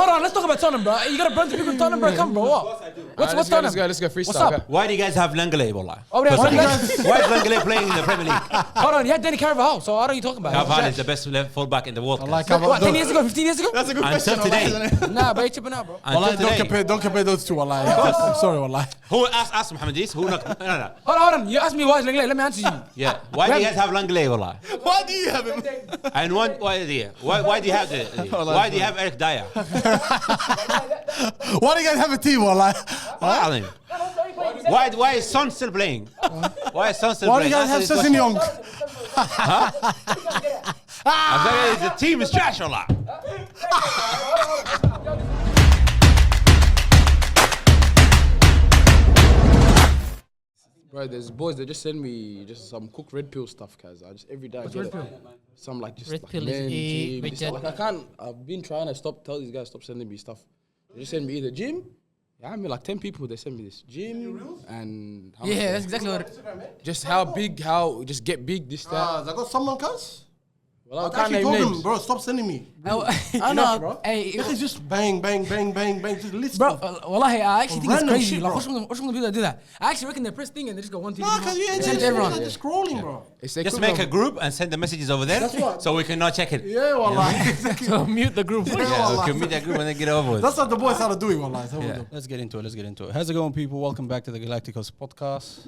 hold on. Let's talk about Tottenham, bro. You got to burn the people in Tottenham, bro. Come, bro. What? What's Tottenham? Let's go freestyle. What's up? Okay. Why do you guys have Langley, wallah? Why Why is Langley playing in the Premier League? Hold on, you had Danny Carvajal, so what are you talking about? Carvajal is the best fullback in the world. What, 10 years ago, 15 years ago? That's a good Until question. today. Nah, bro, you're chipping out, bro. Don't compare those two. Wallahi. I'm sorry, wallahi. Who ask Mohammed Idris? Who not? No. Hold on. You asked me why is Langley. Let me answer you. Yeah. Why do you guys have Langley, wallah? Why do you have him? And why do you have why do you have Eric Dyer? Why do you guys have a team, wallahi? Why is Son still playing? Why is Son still Why do playing? you guys have Sessin Young? The team is trash, wallah. Bro, there's boys that just send me just some cooked red pill stuff, cuz. I just every day I get it. Some like just Red like pill men, is gym, just, like I can't. I've been trying to tell these guys stop sending me stuff. They just send me either gym. Yeah, I mean like 10 people they send me this gym and how much That's exactly what just how just get big this that. I got someone, cuz. Well, I I can't actually name told names. him, bro, stop sending me. I know, bro. Hey, This is just bang, just list. bro, wallahi, I actually think it's Random crazy. shit, Like, bro. what's gonna do that? I actually reckon they press thing and they just go one, two, Nah, cuz they send to everyone. they're just scrolling, bro. Just make a group and send the messages over there, so we can not check it. Yeah, wallahi. So mute the group. Yeah, we can meet that group and then get over with. That's what the boys started doing, wallahi. So Yeah. Let's get into it. How's it going, people? Welcome back to the Galacticoz podcast.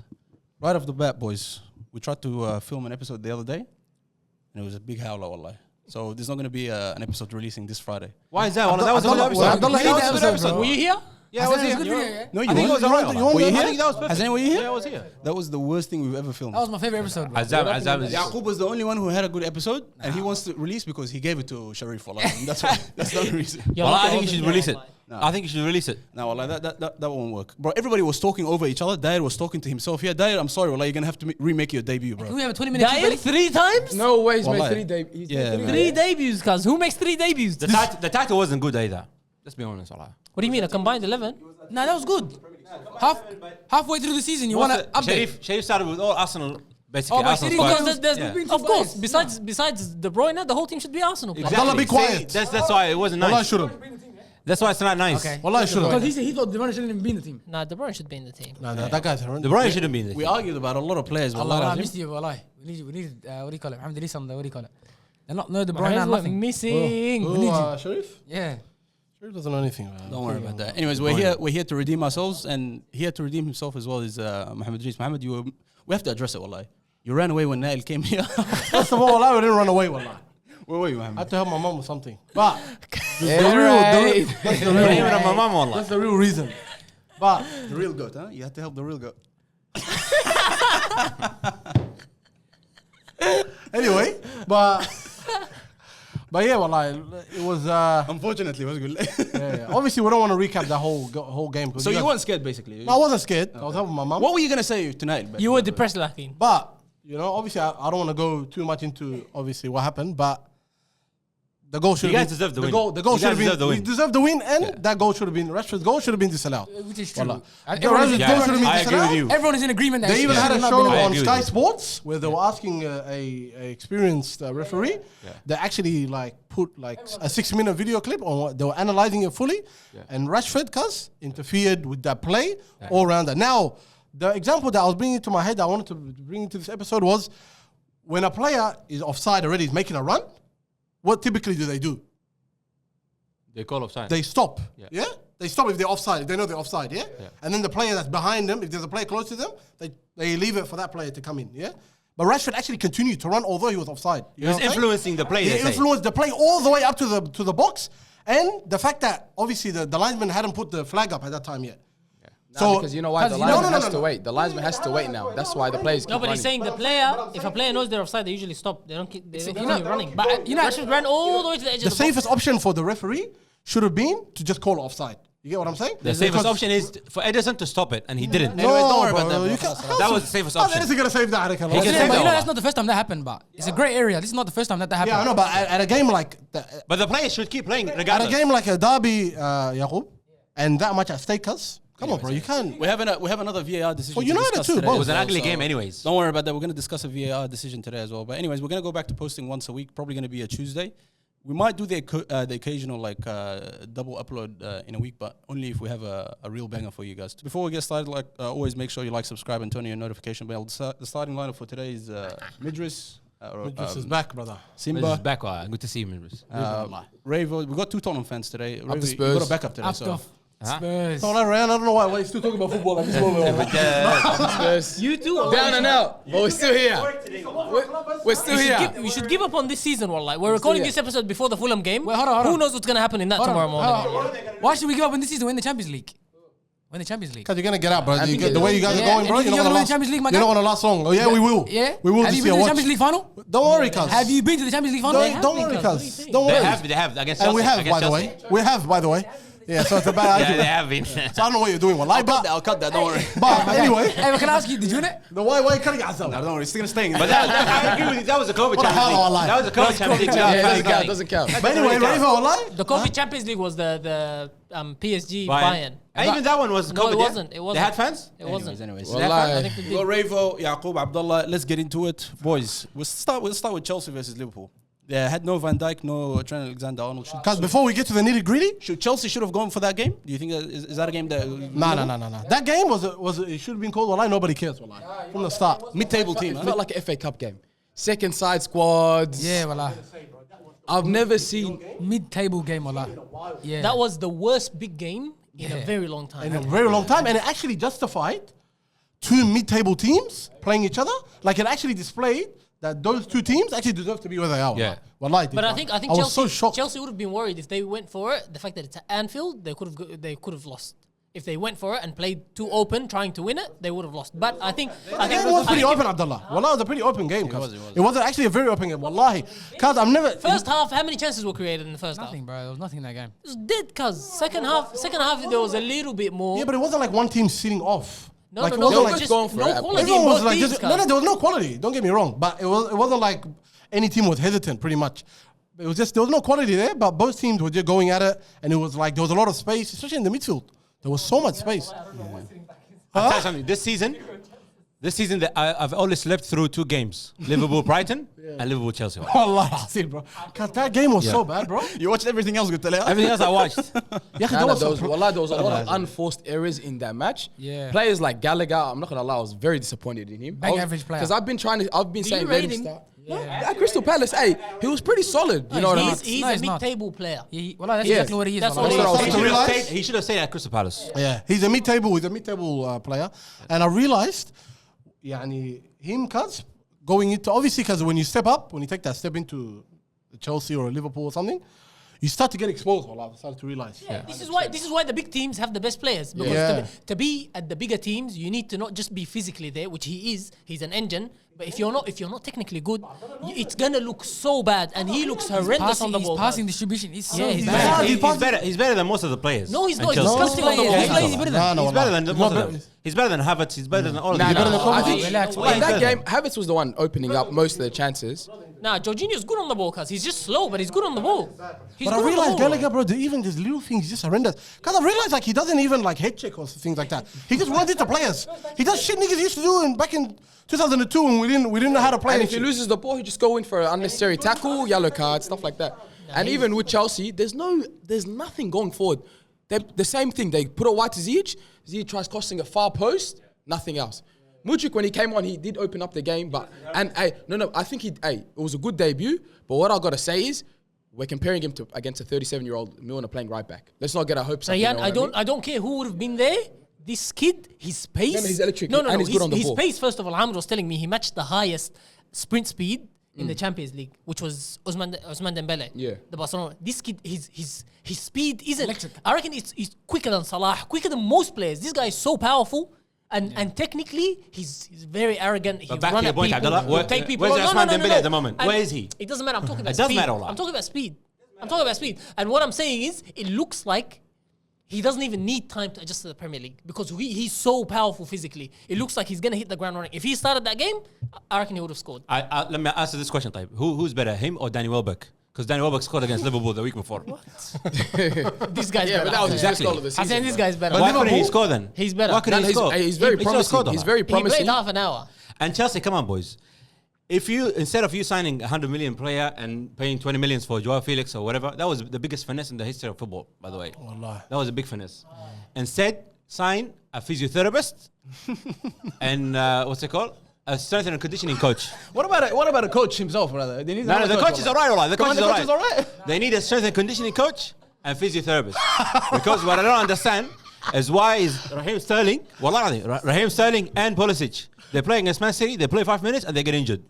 Right off the bat, boys, we tried to film an episode the other day, and it was a big howler, wallahi. So there's not going to be an episode releasing this Friday. Why is that? That was a good episode. Were you here? Yeah, I was here. No, you I think it was alright. Were you I here? think that was perfect. Has anyone here? Yeah, I was here. That was the worst thing we've ever filmed. That was my favorite episode, bro. Azam is. Yaqub was the only one who had a good episode, and he wants to release because he gave it to Sharif. That's why. That's the only reason. Well, I think you should release it. I think you should release it. No, well, that won't work, bro. Everybody was talking over each other. Dyer was talking to himself. Yeah, Dyer, I'm sorry, you're gonna have to remake your debut, bro. Can we have a 20-minute clip Dyer ready? 3 times? No way, he's made Wallahi. 3 debuts. Yeah, man. 3 debuts, cuz. Who makes 3 debuts? The title wasn't good either. Let's be honest, Allah. What do you mean, a combined 11? Nah, that was good. Halfway through the season, you want to update. Sharif started with all Arsenal, basically. Oh, but Arsenal Sharif squad. Because there's of course, besides De Bruyne, the whole team should be Arsenal players. Abdullah, be Exactly. quiet. That's why it wasn't Wallahi, nice. shouldn't. That's why it's not nice. Okay. Wallahi, shouldn't. Because he thought the runner shouldn't even be in the team. Nah, De Bruyne should be in the team. Nah, that guy's The horrendous. Bruyne shouldn't be in the We team. argued about a lot of players. Allah, Wallahi, I Azim. missed you, wallahi. We need what do you call it? Mohamed on the, what do you call it? They're not, no, the My Bruyne hands and were nothing. missing. We need you. Sharif? Yeah. Sharif doesn't know anything, man. Don't worry about that. Anyways, we're here to redeem ourselves, and here to redeem himself as well is Mohammed Idris. Mohammed, we have to address it, wallahi. You ran away when Nail came here. First of all, wallahi, we didn't run away, wallahi. Where were you, I had Mohammed? to help my mom with something. But that's Yeah, the right. that's the Not real, even my mum, Allah. that's the real reason. But The real goat, huh? You had to help the real goat. anyway, but yeah, wallahi, it was. Unfortunately, it was good. Yeah. Obviously, we don't want to recap the whole game. So you weren't scared, basically. No, I wasn't scared. I was helping my mom. What were you gonna say tonight? You were depressed, Lakin. But you know, obviously, I don't want to go too much into obviously what happened, but. The goal should You have guys been deserve the the win. goal. The goal You should have guys been. deserve the We win. deserve the win, and that goal should have been Rashford's goal should have been disallowed. Which is true. Wallah. Everyone is- Rashford's goal should have been I agree with disallowed. you. Everyone is in agreement that They it even should had a not show been I on agree with Sky you. Sports where they were asking a experienced referee. They actually put a 6-minute video clip on what they were analyzing it fully, and Rashford interfered with that play all around that. Now, the example that I was bringing to my head that I wanted to bring into this episode was when a player is offside already, is making a run. What typically do they do? They call offside. They stop. Yeah. Yeah? They stop if they're offside. If they know they're offside, yeah? And then the player that's behind them, if there's a player close to them, they leave it for that player to come in, yeah? But Rashford actually continued to run although he was offside. He was influencing the play. He they say. influenced the play all the way up to the box. And the fact that obviously the linesman hadn't put the flag up at that time yet. So because you know why the No, linesman no, has to wait. The linesman has to wait now. That's why the players keep No, but he's running. saying the player, if a player knows they're offside, they usually stop. They don't keep running. But Rashford ran all the way to the edge The of the box. safest option for the referee should have been to just call offside. You get what I'm saying? The safest option is for Ederson to stop it, and he didn't. No, Anyways, don't worry bro, about that, bro. you can't- That was the safest How option. is he gonna save that? He can Yeah, save but that you know one. that's not the first time that happened, but it's a great area. This is not the first time that happened. Yeah, I know, but at a game like that, But the players should keep playing at regardless. a game like a derby, Yaqub, and that much at stake, come on, bro, you can't. We have another VAR decision. For to United discuss too, today both. It as was an well, ugly so game anyways. Don't worry about that. We're going to discuss a VAR decision today as well. But anyways, we're going to go back to posting once a week. Probably going to be a Tuesday. We might do the occasional double upload in a week, but only if we have a real banger for you guys. Before we get started, always make sure you like, subscribe, and turn on your notification bell. The starting lineup for today is Midris. Midris is back, brother. Simba. Simba. Back. Good to see you, Midris. Ravo. We got 2 Tottenham fans today. Ravo, the you Spurs. got a backup today. So. Spurs. So I ran. I don't know why he's still talking about football at this moment. Spurs. You two Down and out. But we're still here. We're still here. We should give up on this season, wallah. We're recording this episode before the Fulham game. Wait, hold on. Who knows what's gonna happen in that tomorrow morning? Why should we give up in this season? We're in the Champions League. Because you're gonna get out, bro. The way you guys are going, bro, you're you're not gonna win gonna the last. Champions League, my You're guy. not gonna last long. Oh yeah, we will. Yeah. We will. Have This you been year. to the Watch. Champions League final? Don't worry, cuz. Have you been to the Champions League final? Don't worry, cuz. Don't They worry. have against And we Chelsea, have, against by the way. Chelsea. We have, by the way. Yeah, so it's a bad Yeah, idea. they have been. So I don't know what you're doing, wallahi, but I'll cut that. Don't worry. anyway. Hey, but can I ask you, did you win it? Why are you cutting yourself? Don't worry. It's still gonna stay. But I agree with you. That was a COVID What the Champions hell, League. Allah? That was a COVID Champions League. Yeah, it doesn't count. But anyway, Ravo, wallahi. The COVID Champions League was the PSG Bayern. And even that one was No, COVID. it yeah? wasn't. It wasn't. They had fans? It wasn't. Anyways. Wallahi. We got Ravo, Yaqub, Abdullah. Let's get into it, boys. We'll start with Chelsea versus Liverpool. They had no Van Dijk, no Trent Alexander-Arnold. Cuz before we get to the nitty-gritty, Chelsea should have gone for that game. Do you think is that a game that? No. That game was it should have been called wallahi. Nobody cares, wallahi. From the start. Mid-table team. It felt like an FA Cup game. Second side squads. Yeah, wallah. I've never seen. Mid-table game, wallah. Yeah. That was the worst big game in a very long time. In a very long time, and it actually justified 2 mid-table teams playing each other. Like it actually displayed that those 2 teams actually deserve to be where they are. Yeah. Wallahi, But I think I was so shocked. Chelsea would have been worried if they went for it. The fact that it's at Anfield, they could have lost. If they went for it and played too open, trying to win it, they would have lost. But I think It was pretty open, Abdullah. Wallahi, it was a pretty open game. It wasn't actually a very open game. Wallahi, cuz I've never. First half, how many chances were created in the first Nothing, bro. There was nothing in that game. half? It was dead, cuz. Second half, there was a little bit more. Yeah, but it wasn't like one team sitting off. No, like, no, it no. wasn't They like were just just going for no it. quality in everyone was both like teams, just, cuz. no, there was no quality. Don't get me wrong, but it wasn't like any team was hesitant. Pretty much, it was just there was no quality there. But both teams were just going at it, and it was like there was a lot of space, especially in the midfield. There was so much space. I'll tell you something. This season I've only slept through 2 games: Liverpool Brighton and Liverpool Chelsea. Wallahi, I see, bro. Cause that game was so bad, bro. You watched everything else, Nketiah? Everything else I watched. Yeah, There was a lot of unforced errors in that match. Yeah. Players like Gallagher, I'm not gonna lie, I was very disappointed in him. Bang average player. Because I've been saying you let rate him him? start. No, at Crystal Palace, hey, he was pretty solid. You know what I mean? He's No, a he's not. mid-table player. Yeah, wallah, that's Yeah. exactly what he is. That's wallah. what he is. I started to realize. He should have stayed at Crystal Palace. Yeah, he's a mid-table player, and I realized, him, cuz going into obviously because when you take that step into Chelsea or Liverpool or something, you start to get exposed. Well, I started to realize. Yeah. This is why the big teams have the best players, because to be at the bigger teams, you need to not just be physically there, which he is. He's an engine. But if you're not technically good, it's gonna look so bad, and he looks horrendous on the ball. His passing distribution is so he's bad. He's better than most of the players. No, he's And not. He's Chelsea. disgusting on the ball. He's better than He's better than most of them. He's better than Havertz. He's better than all of them. I think Relax. in that game, Havertz was the one opening up most of the chances. Nah, Jorginho's good on the ball, cuz he's just slow, but he's good on the ball. He's But I good on the realized ball. Gallagher, bro, even these little things just horrendous. Because I realized like he doesn't even like head check or things like that. He just runs into players. He does shit niggas used to do back in 2002 when we didn't know how to play. And if he loses the ball, he just go in for an unnecessary tackle, yellow card, stuff like that. And even with Chelsea, there's nothing going forward. The same thing. They put a white to Ziyech. Ziyech tries crossing a far post, nothing else. Mudryk, when he came on, he did open up the game, I think it was a good debut. But what I gotta say is, we're comparing him against a 37-year-old Milner playing right back. Let's not get our hopes up. Rayan, I don't care who would have been there. This kid, his pace. No, he's electric. No, And he's good on the his ball. pace. First of all, Amr was telling me he matched the highest sprint speed in the Champions League, which was Ousmane Dembele. Yeah. The Barcelona. This kid, his speed isn't electric. I reckon he's quicker than Salah, quicker than most players. This guy is so powerful. And technically, he's very arrogant. He But back to run your at point, people. Abdullah. He'll take people. Where's Ousmane Dembele at the moment? And Where is he? It doesn't matter. I'm talking about It does speed. matter a lot. I'm talking about speed. And what I'm saying is, it looks like he doesn't even need time to adjust to the Premier League because he's so powerful physically. It looks like he's going to hit the ground running. If he started that game, I reckon he would have scored. Let me answer this question, type. Who's better, him or Danny Welbeck? Because Danny Welbeck scored against Liverpool the week before. This guy's Yeah, better. but that was his best Exactly. goal of the I'm season. saying this guy's better. Why couldn't he score then? He's better. Why couldn't he score? He's very He should've scored promising. on He's that. very He played promising. half an hour. And Chelsea, come on, boys. if you instead of you signing 100 million player and paying 20 millions for Joao Felix or whatever, that was the biggest finesse in the history of football, by the way. Wallah. That was a big finesse. Instead, sign a physiotherapist and what's it called? A strength and conditioning coach. What about a coach himself, brother? They need No, the coach is alright, alright. The coach is is alright. They need a strength and conditioning coach and physiotherapist. Because what I don't understand is why is Raheem Sterling and Pulisic, they're playing against Man City, they play 5 minutes and they get injured.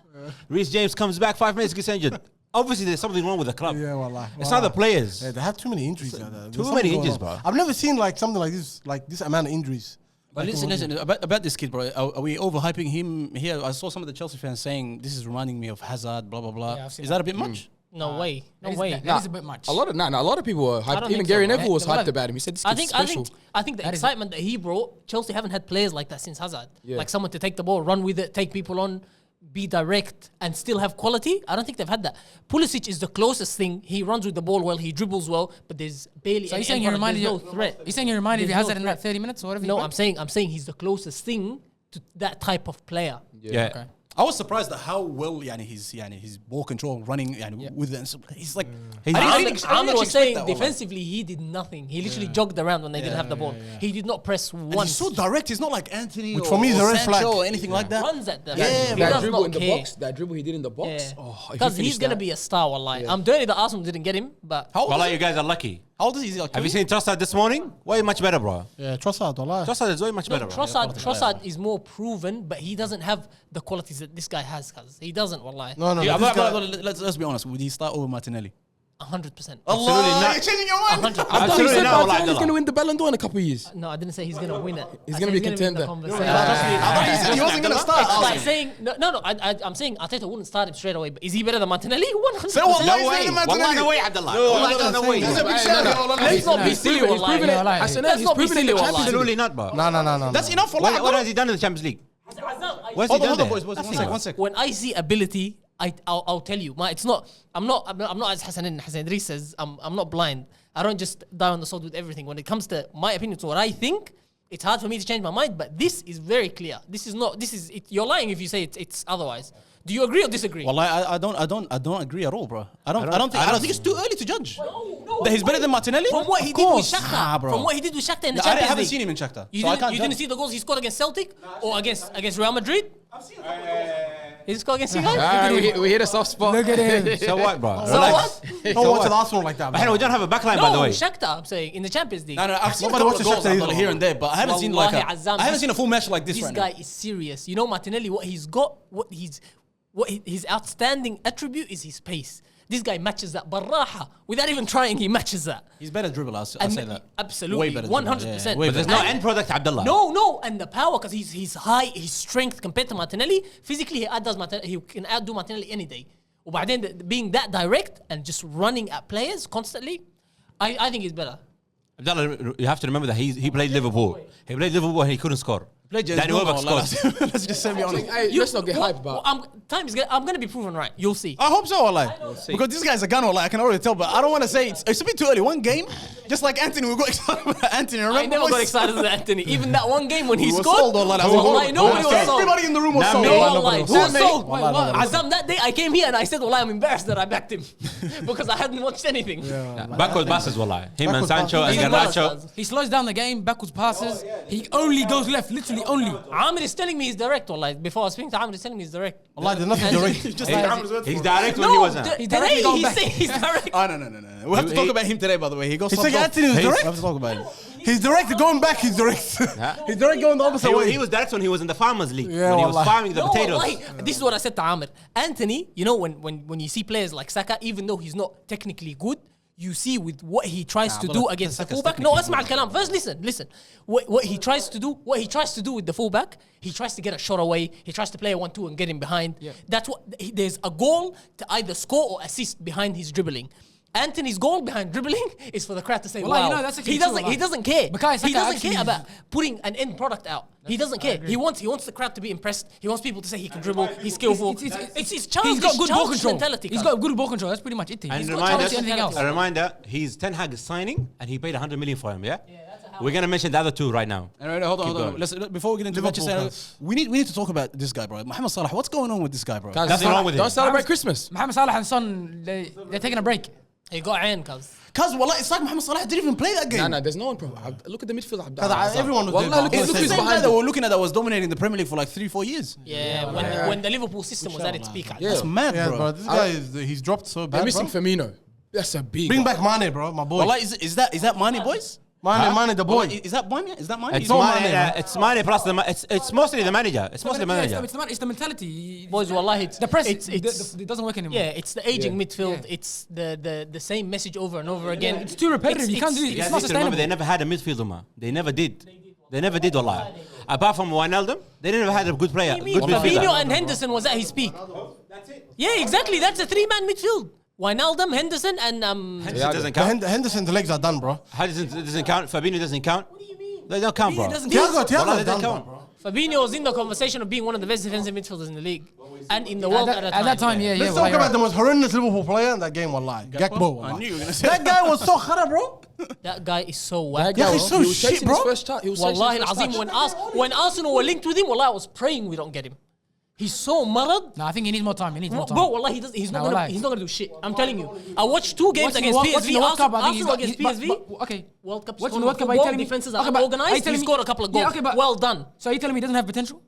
Reece James comes back 5 minutes, gets injured. Obviously, there's something wrong with the club. Yeah, wallah. It's not the players. Yeah, they have too many injuries. Too many injuries, bro. I've never seen like something like this amount of injuries. But listen, about this kid, bro. Are we overhyping him here? I saw some of the Chelsea fans saying this is reminding me of Hazard, blah blah blah. Yeah, I've seen is that a bit much? No way. No That way. is- That is a bit much. A lot of people were I hyped. don't Even think Gary so, bro. Neville was Well, hyped about him. He said this I kid's think special. I think the That is- excitement that he brought, Chelsea haven't had players like that since Hazard. Yeah. Like someone to take the ball, run with it, take people on, be direct, and still have quality. I don't think they've had that. Pulisic is the closest thing. He runs with the ball well, he dribbles well, but there's barely So any you're saying you end product. reminded There's you? no threat. You're saying you reminded you There's Hazard no in that threat. 30 minutes or whatever? No, you I'm saying he's the closest thing to that type of player. Yeah. Okay. I was surprised at how well his ball control running with it. He's like Amr was saying defensively. defensively he did nothing. He literally jogged around when they didn't have the ball. He did not press And once. he's so direct. He's not like Anthony Which or, for me is a or red Sancho flag. or anything like that. Runs at them. Yeah, he That does dribble not in the care. box, that dribble he did in the box. Yeah. Oh, if he Because he's finished gonna that- be a star, wallahi. I'm dirty that Arsenal didn't get him, but How old Wallah, is you he? guys are lucky. How old is he? Like Have you seen Trossard this morning? Way much better, bro. Yeah, Trossard, wallah. Trossard is way much better, bro. Trossard is more proven, but he doesn't have the qualities that this guy has. Cause he doesn't, wallahi. No, Yeah, this guy- let's be honest. Would he start over Martinelli? 100%. Absolutely not. You're changing your mind. 100%. I thought he Absolutely said not, Wallah Martinelli's Abdullah. going to win the Ballon d'Or in a couple of years. No, I didn't say he's gonna win it. He's I gonna said be a in the contender. conversation. I thought you said he wasn't gonna start. It's like saying no. I'm saying Arteta wouldn't start him straight away. But is he better than Martinelli? 100%. Say what? No He's better way. than Wallah, Martinelli. no way, Abdullah. No, Wallah, no, no no, way. he's a big Hey, shout. no, no. Let's not be He's silly, proven- he's wallahi. proven it. Yeah, like- I said, Let's he's not be proven it in the silly, Champions wallahi. Absolutely not, bro. No. That's enough for What like. has he done in the Champions League? What's he Hold done on, boys. there? One sec. When I see ability, I'll tell you. It's not. I'm not as Hassan Idris says. I'm not blind. I don't just die on the sword with everything. When it comes to my opinion, to what I think, it's hard for me to change my mind. But this is very clear. This is not. This is. You're lying if you say it's otherwise. Do you agree or disagree? Well, I don't agree at all, bro. I don't think it's too early to judge. No, That he's better than Martinelli? From what he Of did with course. Shakhtar. Nah, bro. From what he did with Shakhtar in the I Champions haven't League. seen him in Shakhtar. You so I didn't. can't You judge. didn't see the goals he scored against Celtic or against Real Madrid. He didn't score against you guys. Ah, we hit a soft spot. Look at him. So what, bro? So Relax. what? Don't watch the Arsenal like that. Hey, we don't have a backline, No, by the way. Shakhtar. I'm saying in the Champions League. No, I've seen a Nobody couple of watches goals Shakhtar either. here and there, but I haven't seen Wallahi, like Azam, I haven't seen a full match like this This right guy now. is serious. You know Martinelli, what he's got, his outstanding attribute is his pace. This guy matches that. Baraha, without even trying, he matches that. He's better dribbler, I'll And say that. absolutely, Way better dribbler, 100%. yeah, way But there's no end product, Abdullah. No, and the power because he's high, his strength compared to Martinelli. Physically, he can outdo Martinelli any day. وبعدين being that direct and just running at players constantly, I think he's better. Abdullah, you have to remember that he played Liverpool. He played Liverpool and he couldn't score. Danny Welbeck scored. Let's just say me honest. Hey, let's not get hyped about. I'm going to be proven right. You'll see. I hope so, Allah. Because this guy's a gunner, like I can already tell, but I don't want to say it's a bit too early. One game, just like Anthony, we got excited about Anthony. Remember, I never got boys? excited with Anthony. Even that one game when he We were scored. sold, Allah. Wallahi, nobody was sold. Everybody in the room was Nah, sold. me. No, Wallahi, wallahi. nobody Who was was sold. sold? Azam, that day I came here and I said, Wallahi, I'm embarrassed that I backed him. Because I hadn't watched anything. Backwards passes, wallah. Him and Backwards Sancho and passes. Garnacho. He slows down the game, backwards passes. He only goes left, literally only. Amir is telling me he's direct, wallahi. Before I was speaking to Amir, he's telling me he's direct. Allah, there's nothing And- direct. He's direct when he No, wasn't. today gone he's back. saying he's direct. Oh, no. We have to talk about him today, by the way. He goes. He's saying Anthony was We direct? have to talk about him. He's direct going back. He's direct. He's direct going the opposite way. He was direct when he was in the Farmers League. Yeah, When he was wallah. farming the No, potatoes. wallahi, this is what I said to Amir. Anthony, you know, when you see players like Saka, even though he's not technically good, you see with what he tries to but do like, against the Saka's fullback. No, technically اسمع الكلام. First, listen. What he tries to do with the fullback, he tries to get a shot away. He tries to play a 1-2 and get him behind. That's what. There's a goal to either score or assist behind his dribbling. Anthony's goal behind dribbling is for the crowd to say, Wallah, wow. you know, that's actually He true, doesn't. wallah. He doesn't care. Bukayo Saka He doesn't actually care is- about putting an end product out. He doesn't care. He wants the crowd to be impressed. He wants people to say he can dribble. He's skillful. It's childish. He's got good ball childish control. mentality. He's got good ball control. That's pretty much it. And He's got reminder, chance to anything else. a reminder, he's Ten Hag signing, and he paid 100 million for him. Yeah. We're gonna mention the other two right now. Anyway, hold on. going. Let's before we get into Liverpool Manchester, fans. we need to talk about this guy, bro. Mohamed Salah. What's going on with this guy, bro? Guys, Nothing wrong with him. Don't celebrate Christmas. Mohamed Salah and Son, they're taking a break. He got in, cuz. Cause wallah, it's like Mohamed Salah didn't even play that game. No, there's no one. Look at the midfield. everyone was Wallah, there, look bro. at It's the who's same guy behind that him. we're looking at that was dominating the Premier League for like 3-4 years. Yeah, when the Liverpool system was at its peak. That's mad, Yeah, bro. bro. This guy he's dropped so They're bad, missing bro. Firmino. That's a big. Bring back Mane, bro, my boy. Wallah, is that Mane, boys? Mane, the boy. Is that Mane? Is that Mane? It's all Mane. Mane, man. It's Mane plus it's mostly the manager. It's mostly the manager. It's the mentality. Boys, wallahi, it's The press, It's it doesn't work anymore. yeah, it's the aging Yeah. midfield. Yeah. It's the same message over and over again. It's too repetitive. You can't do it. You It's guys not need to remember sustainable. they never had a midfielder, man. They never did. They never did, wallah. Apart from Wijnaldum, they never had a good player. What do you Good mean? Fabinho midfielder. and Henderson was at his peak. Yeah, exactly. That's a three-man midfield. Wijnaldum, Henderson, and Henderson doesn't count. Henderson's legs are done, bro. Henderson doesn't count. Fabinho doesn't count. They don't count, bro. Thiago Wallah, done, they don't count. bro. Fabinho was in the conversation of being one of the best defensive midfielders in the league and in the world at At that time, yeah. Let's well, talk you're about the right. most horrendous Liverpool player in that game, wallahi. Gakpo. I wallahi. knew you were gonna say That guy was so khara, bro. That guy is so whack. Yeah, he's so he was shit, chasing bro. his first touch. He was chasing Wallahi his first al-Azim, touch. when Arsenal were linked with him, wallahi, I was praying we don't get him. He's so marad. No, I think he needs more time. He needs more time. Bro, wallahi, he's not Nah, wallahi. gonna do shit. I'm telling you. I watched two games Watching against the PSV. World Cup, I think he's Arsenal got- against he's- PSV. but- okay. World Cup. Watching the World Cup, are you telling me defenses are okay, but are you organized. telling He me- scored a couple of goals. Yeah, okay, but- well done. So are you telling me he doesn't have potential?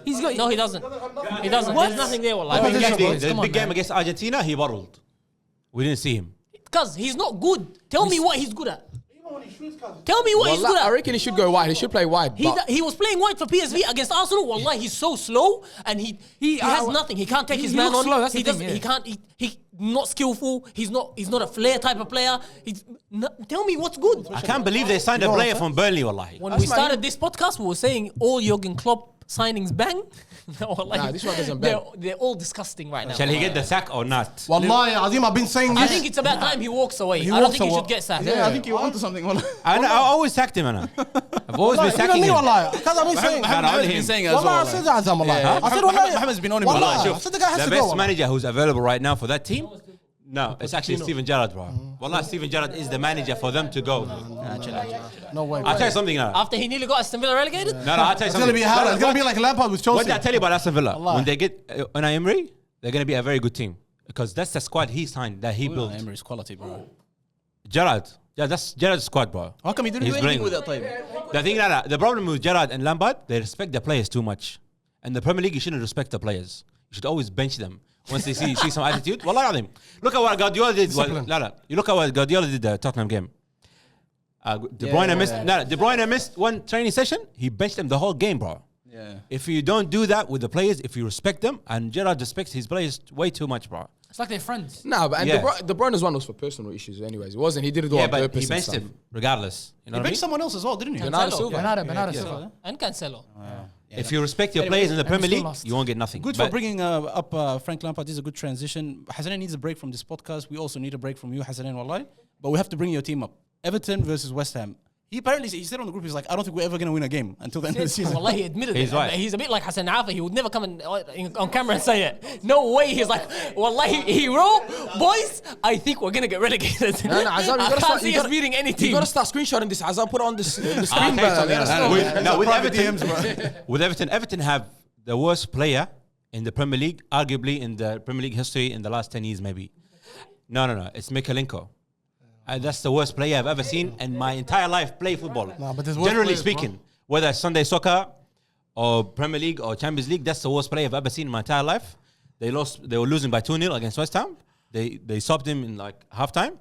He's got. No, he doesn't. He doesn't. There's nothing there, The wallahi. big game, boys, the come big on, game man. against Argentina, he bottled. We didn't see him. Because he's not good. Tell me what he's good at. Tell me what he's good Wallah, I at. reckon he should go wide. He should play wide. but He was playing wide for PSV against Arsenal. Wallahi, he's so slow and he has nothing. He can't take his he man looks on. slow, that's He the thing, doesn't. yeah. He can't. He not skillful. He's not a flair type of player. Tell me what's good. I can't believe they signed a player from Burnley, wallahi. When we started this podcast, we were saying all Jurgen Klopp signings bang. Wallahi, Nah, this one doesn't bang. They're all disgusting right now. Shall he get the sack or not? Wallahi, Azim, I've been saying I this. think it's about time he walks away. He I don't walks think he away. should get sacked. Yeah, I think you onto something. Wallah. I always sacked him, Anna. I've always been You know sacking me, him. wallahi. Because I've been saying. Mohamed's been him. saying it as Wallah, well. I said that, Azam, wallahi. Yeah. I said, wallahi. Mohamed's been on him. Wallah, Wallah. I said the guy has The to go. best wallahi. manager who's available right now for that team? No, it's actually Steven Gerrard, bro. Wallah, Steven Gerrard is the manager for them to go. No way. I'll tell you something now. After he nearly got Aston Villa relegated. No, I'll tell you It's something. going to be hard. It's going to be like Lampard with What Chelsea. did I tell you about Aston Villa? When they get Unai Emery, they're going to be a very good team. Because that's the squad he signed, that he built. Emery's quality, bro. Gerrard. Yeah, that's Gerrard's squad, bro. How come he didn't He's do anything brilliant. with that time? The thing that the problem with Gerrard and Lampard, they respect their players too much. And the Premier League, you shouldn't respect the players. You should always bench them once they see some attitude. Wallah alim. Look at what Guardiola did. You look at what Guardiola did the Tottenham game. De Bruyne missed one training session. He benched them the whole game, bro. Yeah. If you don't do that with the players, if you respect them, and Gerrard respects his players way too much, bro. It's like they're friends. Nah, but and Yeah. De Bruyne's one was for personal issues, anyways. It wasn't. He did it all Yeah, on but purpose. he and benched stuff. him regardless. You know He what I mean? benched someone else as well, didn't he? Bernardo Cancelo. Silva. Bernardo Silva. And Cancelo. If you respect your players in the Premier still League, lost. you won't get nothing. Good But for bringing up Frank Lampard. This is a good transition. Hassanin needs a break from this podcast. We also need a break from you, Hassanin, wallahi. But we have to bring your team up. Everton versus West Ham. He apparently he said on the group, he's like, I don't think we're ever going to win a game until the end of the season. Wallahi, he admitted He's it. right. He's a bit like Hassan Afa. He would never come on camera and say it. No way. He's like, Wallahi, hero, boys, I think we're going to get relegated. No, Azam, you I gotta can't start. see us beating any You team. gotta start screenshotting this. Azam, put it on the screen. I'll tell you something Let us else. know. With Everton have the worst player in the Premier League, arguably in the Premier League history in the last 10 years, maybe. No. It's Mikalenko. That's the worst player I've ever seen in my entire life play football. Nah, but there's worse Generally players, speaking, whether it's Sunday soccer or Premier League or Champions League, that's the worst player I've ever seen in my entire life. They were losing by 2-0 against West Ham. They stopped him in like halftime,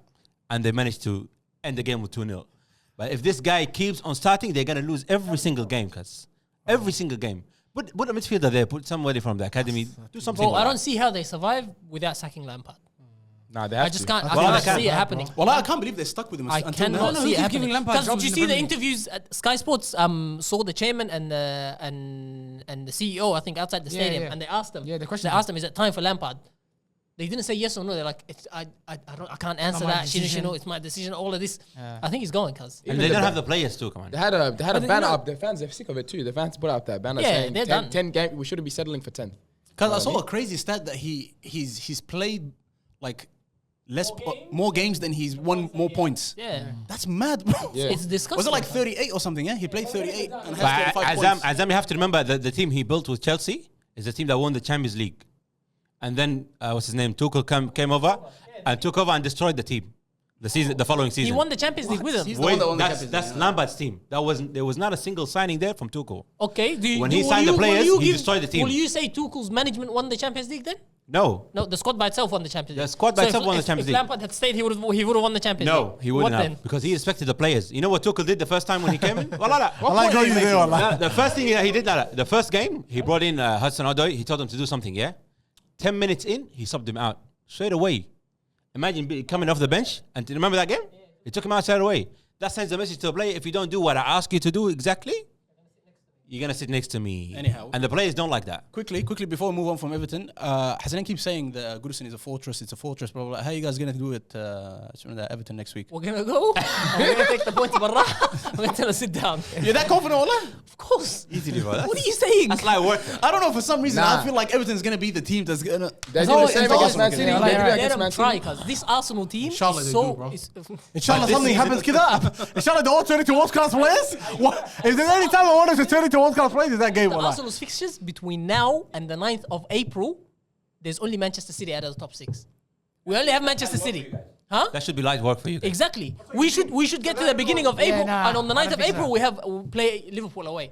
and they managed to end the game with 2-0. But if this guy keeps on starting, they're gonna lose every single game, cuz every single game. Put a midfielder there. Put somebody from the academy. Do something. Bro, I don't see how they survive without sacking Lampard. Nah, they have I just to. can't. I Well, cannot they can. see it happening. Well, I can't believe they stuck with him I until now. cannot No, see who it keeps happening. giving Lampard Because jobs did you in see the the Premier League? interviews at Sky Sports? Saw the chairman and the CEO, I think, outside the stadium, yeah. and they asked them. Yeah, the question They asked him, "Is it time for Lampard?" They didn't say yes or no. They're like, I can't answer that. It's my decision. All of this. I think he's going, cuz. And they don't have the players too. Come on. They had a banner up. The fans are sick of it too. The fans put out that banner saying they're done. 10 games. We shouldn't be settling for 10. Because I saw a crazy stat that he's played like more games than he's won more points. Yeah. That's mad, bro. Yeah. It's disgusting. Was it like 38 or something? Yeah, he played 38 and has But 35 points. Azam, you have to remember the team he built with Chelsea is the team that won the Champions League. And then, what's his name? Tuchel came over and took over and destroyed the team. The following season. He won the Champions League with them. He's the one that won the Champions League. That's Lampard's team. There was not a single signing there from Tuchel. Okay. When he signed the players, he destroyed the team. Will you say Tuchel's management won the Champions League then? No. No, the squad by itself won the Champions League. The squad by itself won the Champions League. If Lampard had stayed, he would have won the Champions League. No, he wouldn't What have. then? Because he respected the players. You know what Tuchel did the first time when he came in? I like how you there. No, the first thing he did, the first game, he brought in Hudson-Odoi. He told him to do something, yeah? 10 minutes in, he subbed him out. Straight away. Imagine coming off the bench. And remember that game? He took him out straight away. That sends a message to the player. If you don't do what I ask you to do exactly, you're going to sit next to me. Anyhow. And the players don't like that. Quickly, before we move on from Everton, Hassanin keeps saying that Goodison is a fortress. It's a fortress, blah, blah, blah. How are you guys going to do it Everton next week? We're going to go. We're going to take the points barra. We're going to tell her sit down. You're that confident, Wallah? Of course. Easily, bro. What are you saying? That's like work. I don't know, for some reason, Nah. I feel like Everton's going to be the team that's going to... They do the same against Man City. They do it Let against them Man try, City. because this Arsenal team Inshallah is they so... do, bro. is- Inshallah, But this something season- happens, kida. Inshallah, they all turn into world-class players. If there's any time I want us to turn into world-class players, it's that game. The wallah. Arsenal's fixtures between now and the 9th of April, there's only Manchester City out of the top 6. We only have Manchester City. Huh? That should be light work for you guys. Exactly. We should get to the beginning of April, nah, and on the 9th of April we'll play Liverpool away.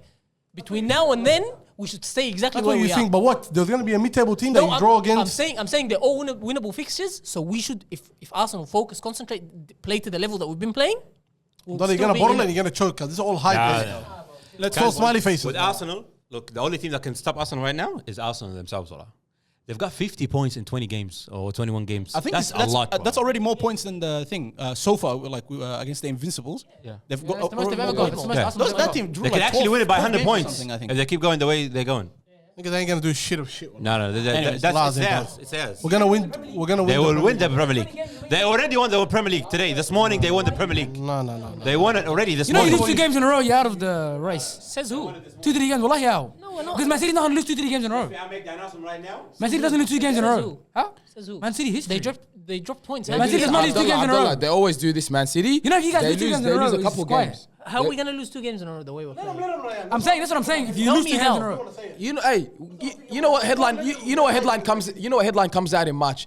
Between now and then, we should stay exactly That's where what we you are. think, but what? There's going to be a mid-table team that you draw against. I'm saying they're all winnable fixtures. So we should, if Arsenal concentrate, play to the level that we've been playing. We'll Then you're still going to be bottle in and it. you're going to choke, because this is all hype. Nah, Let's throw smiley faces. With Arsenal, look, the only team that can stop Arsenal right now is Arsenal themselves. Wallah. They've got 50 points in 20 games or 21 games. I think that's a lot. Bro. That's already more points than the thing. So far, against the Invincibles, they've got... That's the most they've ever got. That's the most Yeah. Arsenal's ever That got. team drew They like can actually 12 win it by 12 100 games or points something, I think. if they keep going the way they're going. Niggas ain't going to do shit of shit. wallah. No, Anyways, it's theirs. It's theirs. We're going to win. We're going to win. They will the win the Premier League. They already won the Premier League today. This morning they won the Premier League. No. They won it already this You know, you morning. lose 2 games in a row, you're out of the race. Says who? 2-3 games, wallahi, how? No, we're not. Because Man City not going to lose 2-3 games in a row. I make the announcement right now. Man City doesn't lose 2 games in a Says row. who? Huh? Says who? Man City history. They dropped points. Man City does not lose 2 games in a row. They always do this, Man City. You know, if you guys lose 2 games in a row, They lose a it's couple quiet. games. How are we going to lose 2 games in a row the way we're playing? I'm saying, that's what I'm saying. If you Tell lose me 2 games how. in a row. You know, hey, you know what headline? You know what headline comes? You know what headline comes out in March?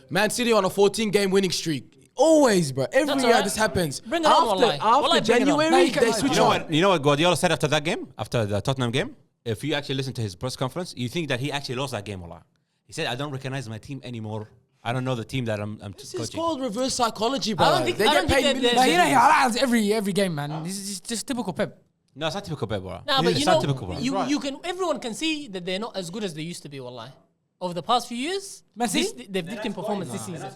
Man City on a 14-game winning streak. Always, bro. Every That's year alright. this happens. Bring it on, wallahi. After Wallahi, bring it on. January, No, they switch You know on. what? You know what Guardiola said after that game, after the Tottenham game. If you actually listen to his press conference, you think that he actually lost that game, wallah. He said, "I don't recognize my team anymore. I don't know the team that I'm This is coaching." called reverse psychology, bro. I don't think- They I get don't think paid that millions. But you know, he allows every game, man. This is just typical Pep. No, it's not typical Pep, bro. Nah, but It's you not know, typical, bro. everyone can see that they're not as good as they used to be, wallahi. Over the past few years, Man City? they've dipped in performance this season.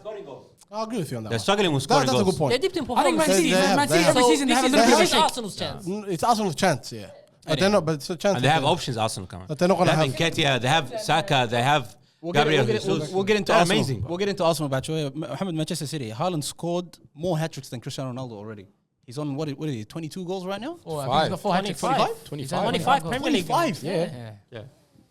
I agree with you on that. They're one. struggling with scoring That's a goals. good point. They dipped in I think performance. Man City, They have- Man City they have- every season they have a little bit of a This is shake. Arsenal's chance. It's Arsenal's chance, yeah. But they're not. But it's a chance. And they have options, Arsenal, come on. But they're not gonna They have have- Nketiah, they have Saka, they have Gabriel Jesus. We'll get into They're Arsenal. amazing, bro. We'll get into Arsenal, Bacho. Mohamed, Manchester City. Haaland scored more hat-tricks than Cristiano Ronaldo already. He's on, what is he, 22 goals right now? Oh, I think he's got 4 hat-tricks. 25? 25 Premier League. 25. Yeah.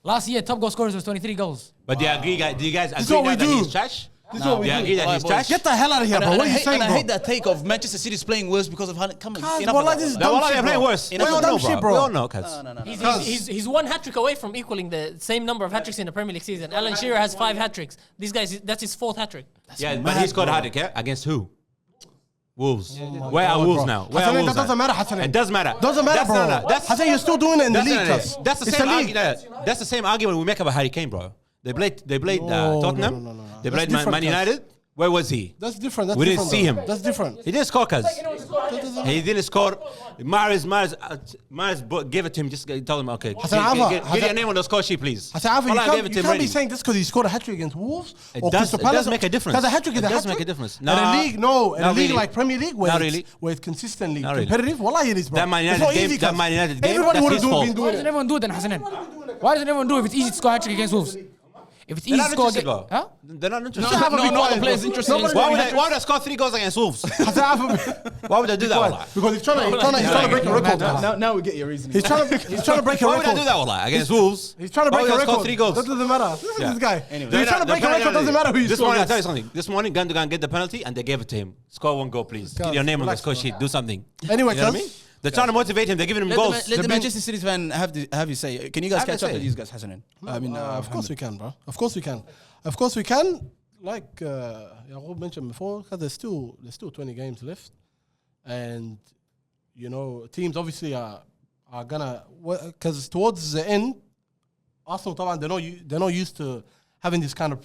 Last year, top goal scorers was 23 goals. But do you guys is agree what now we that do. he's trash? This is what we Do you do. agree that he's trash? Get the hell out of here, bro. What are you saying, I bro? hate that take of Manchester City's playing worse because of Haaland. Come on, Cuz, enough wallah, of that, this is wallah. No, dumb well, shit, they're playing bro. worse. Enough We of all dumb know, shit, bro. bro. We all know, cuz. He's 1 hat-trick away from equaling the same number of hat-tricks in the Premier League season. Alan Shearer has 5 hat-tricks. These guys, that's his 4th hat-trick. Yeah, but he scored a hat-trick, yeah? Against who? Wolves. Where are God, Wolves bro. now? Where Hassan, are Wolves that doesn't at? matter, Hassan. It does matter. Doesn't matter, That's bro. not- that's- Hassan, you're still doing it in the That's league, not- cuz. That's the It's same the league. argument. That's the same argument we make about Harry Kane, bro. They played No, Tottenham. no. They That's played different, Man cuz. United. Where was he? That's different. That's We didn't different, see bro. him. That's different. He didn't score, cuz. He didn't score. Mars gave it to him. Just told him, okay, Hassan get Alva, your name on the score sheet, please. Hassan Alva, Wallah, I gave you it to him can't be ready. saying this because he scored a hat-trick against Wolves It or does- Crystal it Palace. does make a difference. Because a hat-trick is It a does hat-trick. make a difference. In Nah, a league, no. In a not league really. like Premier League, where Not it's really. where it's consistently Not really. competitive. Wallah, it is, bro. That Man It's United not game- easy, that cuz. Man United game, Everybody that's would his have fault. been Why doing doesn't it. everyone do it then, Hassanin? Why doesn't everyone do it if it's easy to score a hat-trick against Wolves? If it's They're easy not to score, interested, bro. huh? They're not interested. No other players interested. Why would I score 3 goals against Wolves? Why would I do that, wallah? Because he's trying to break a record. Now we get your reasoning. He's trying to break a Why would I record. do that, wallah? Against Wolves? He's trying to break Why a would I score record. 3 goals? That doesn't matter. Listen to this guy. Anyway. He's trying to break a record. Doesn't matter who you This score morning, I'll tell you against. something. This morning, Gundogan get the penalty and they gave it to him. Score 1 goal, please. Get your name on the score sheet. Do something. Anyway, You know what I mean? They're trying to motivate him. They're giving him goals. Let the Manchester City fan have his say. Can you guys Have catch their up with say. these guys, Hassanin? I mean, Of course we can, bro. Of course we can. Of course we can. Like Yaqub mentioned before, because there's still 20 games left, and you know teams obviously are gonna, because towards the end, Arsenal they're not used to having this kind of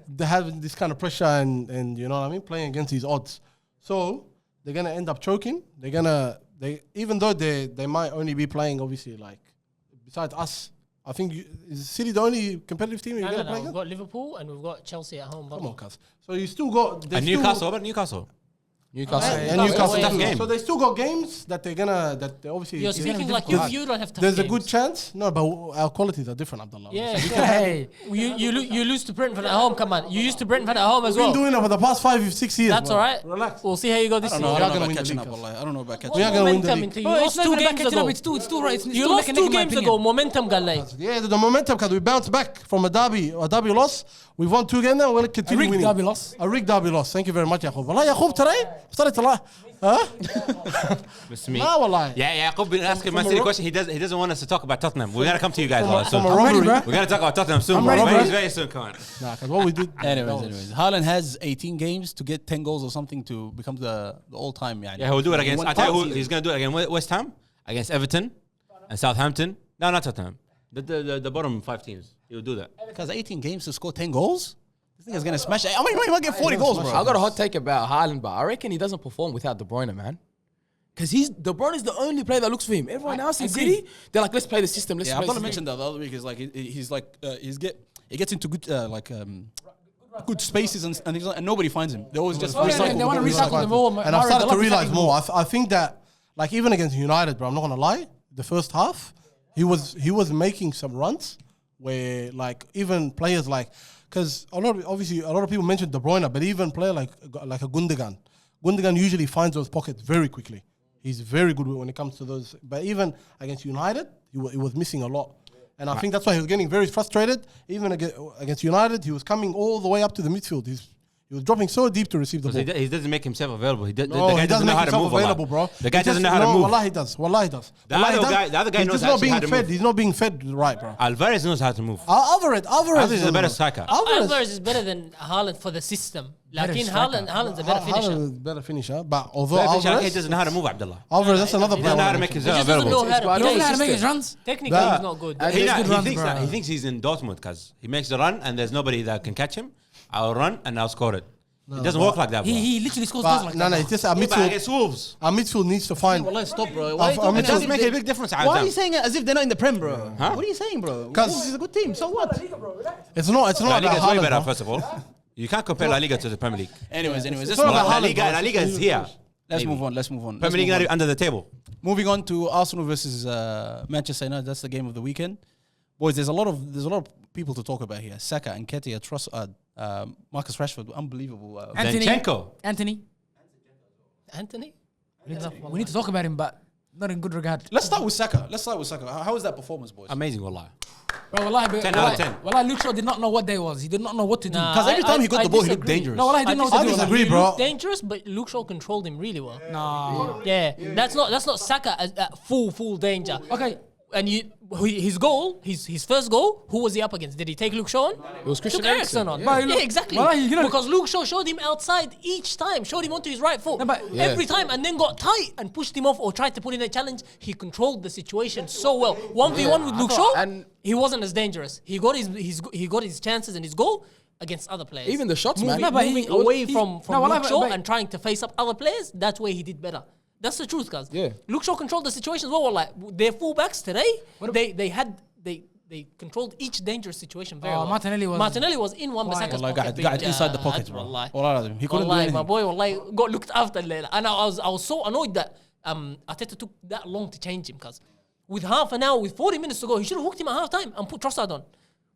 they having this kind of pressure and you know what I mean, playing against these odds. So they're gonna end up choking. Even though they might only be playing obviously like besides us. I think is City the only competitive team you're No, going to play we've against? got Liverpool and we've got Chelsea at home. Come on, cuz. So you still got... And Newcastle. What about Newcastle? Newcastle. And Newcastle. Tough game. So they still got games that they're gonna... That they obviously... You're it's speaking gonna like be difficult. you don't have tough There's a games. good chance. No, but our qualities are different, Abdullah. Yeah, Hey. you lose to Brentford at home. Come on, you used to Brentford at home as We've well. been doing it for the past 5-6 years. That's bro. all right. Relax. We'll see how you go this I season. don't We know are gonna about win the catching league, up, cuz. wallahi. I don't know about catching We are up. gonna win the Momentum league. until you Bro, lost it's not 2 even about games catching up. ago. It's still right. It's You still lost reckoning 2 in my games opinion. ago. Momentum, Galay. Yeah, the momentum, because we bounced back from a derby loss. We've won 2 games now. We're going to A continue rigged winning. derby loss. A rigged derby loss. Thank you very much, Yaqub. Wallah, Yaqub, today, started to lie. Huh? It's me. Nah, wallah. Yeah, Yaqub been asking Man City a question. He doesn't want us to talk about Tottenham. We're gonna come to you guys From soon. a I'm ready, robbery. bro. We're gonna talk about Tottenham soon. I'm bro. ready, bro. Very soon. Come on. Nah, because what we did... Anyways. Haaland has 18 games to get 10 goals or something to become the all-time. Yeah, he'll do it against. One I tell you top who, season. he's gonna do it against West Ham, against Everton, and Southampton. No, not Tottenham. The bottom 5 teams. He'll do that. Because 18 games to score 10 goals? This thing is going to smash it. I mean, he might get 40 goals, bro. I got a hot take about Haaland, but I reckon he doesn't perform without De Bruyne, man. Because De Bruyne is the only player that looks for him. Everyone else in City, they're like, let's play the system. Let's Yeah, play Abdullah the mentioned that the other week. Is like he gets into good good spaces and things like, and nobody finds him. They always just Oh, yeah, recycle. they wanna the ball. recycle the ball. And I've Mahrez, started they to love realize recycling more. the ball. I think that, like, even against United, bro, I'm not gonna lie. The first half, he was making some runs where, like, even players like, because a lot of people mentioned De Bruyne, but even player like a Gundogan usually finds those pockets very quickly. He's very good when it comes to those. But even against United, he was missing a lot. And I think that's why he was getting very frustrated. Even against United, he was coming all the way up to the midfield. He was dropping so deep to receive the ball. He doesn't make himself available. The No, guy he doesn't know make how to himself move. available, bro. The guy He doesn't just- know how to move. Wallah, he does. Wallah, he does. The Wallah, he other does. guy He's knows just not actually being how to fed. move. He's not being fed right, bro. Alvarez knows how to move. Alvarez is a better striker. Alvarez is better than Haaland for the system. Like in striker. Haaland's a better finisher. Haaland is better finisher, but although He Alvarez, doesn't know how to move, Abdullah. that's another He player. doesn't know how I to make wanna himself He just doesn't know available. how to But He doesn't know how play. to make his runs. Technically, That- he's not good. And he's good runs, bro. He thinks he's in Dortmund because he makes the run and there's nobody that can catch him. I'll run and I'll score it. It doesn't work like that, bro. He literally scores goals But like no, that. it's just our Yeah, but midfield. against Wolves. Our midfield needs to find. Well, let's stop, bro. Why Why it It does make a big difference. Why are you saying it as if they're not in the Prem, bro? Huh? What are you saying, bro? 'Cause- Wolves is a good team. So what? It's not La about Liga is way Haaland, better, bro. first of all. You can't compare La Liga to the Premier League. Anyways, It's let's not move about on. La Haaland, bro. Liga is here. Let's Maybe. move on. Let's move on. Premier League not even under the table. Moving on to Arsenal versus Manchester United. That's the game of the weekend, boys. There's a lot of people to talk about here. Saka and Nketiah, Marcus Rashford, unbelievable. Zinchenko. Anthony. We need to talk about him, but not in good regard. Let's start with Saka. How was that performance, boys? Amazing, wallah. Bro, wallahi, 10 out of 10. Wallahi, Luke Shaw did not know what day was. He did not know what to do. Nah, Because every time he got I the ball, he looked disagree. dangerous. No, wallahi, he didn't know what to do. disagree, He bro. looked dangerous, but Luke Shaw controlled him really well. Nah. Yeah, that's not Saka at full danger. Okay. And his goal, his first goal, who was he up against? Did he take Luke Shaw on? It was Christian Took Eriksen on. Yeah. Yeah, exactly. Wallahi, you know- Because Luke Shaw showed him outside each time, showed him onto his right foot No, but- every time, and then got tight and pushed him off or tried to put in a challenge. He controlled the situation so well. 1v1 with Luke Shaw, and- he wasn't as dangerous. He got his chances and his goal against other players. Even the shots, man. moving, No, but he- moving away he- from no, wallahi, Luke Shaw but- and trying to face up other players. That's where he did better. That's the truth, guys. Yeah. Luke Shaw controlled the situation as well. Like their fullbacks today, they controlled each dangerous situation very well. Martinelli was in Wan-Bissaka's Wallahi, pocket. got inside the pockets, bro. Wallahi, he couldn't do Wallahi, anything. my boy, wallahi, got looked after, Layla. And I was so annoyed that Arteta took that long to change him, because with half an hour, with 40 minutes to go, he should have hooked him at half time and put Trossard on.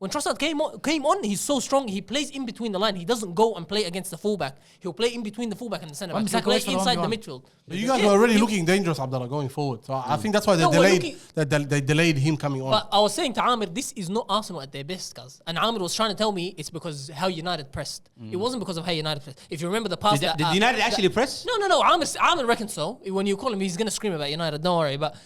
When Trossard came on, he's so strong. He plays in between the line. He doesn't go and play against the fullback. He'll play in between the fullback and the centre back. He'll play inside the midfield. But you guys are already looking dangerous, Abdullah, going forward. So I think that's why they delayed him coming on. But I was saying to Amir, this is not Arsenal at their best, guys. And Amir was trying to tell me it's because how United pressed. It wasn't because of how United pressed. If you remember the pass, Did United actually press? No. Amir reckons so. When you call him, he's gonna scream about United. Don't worry. But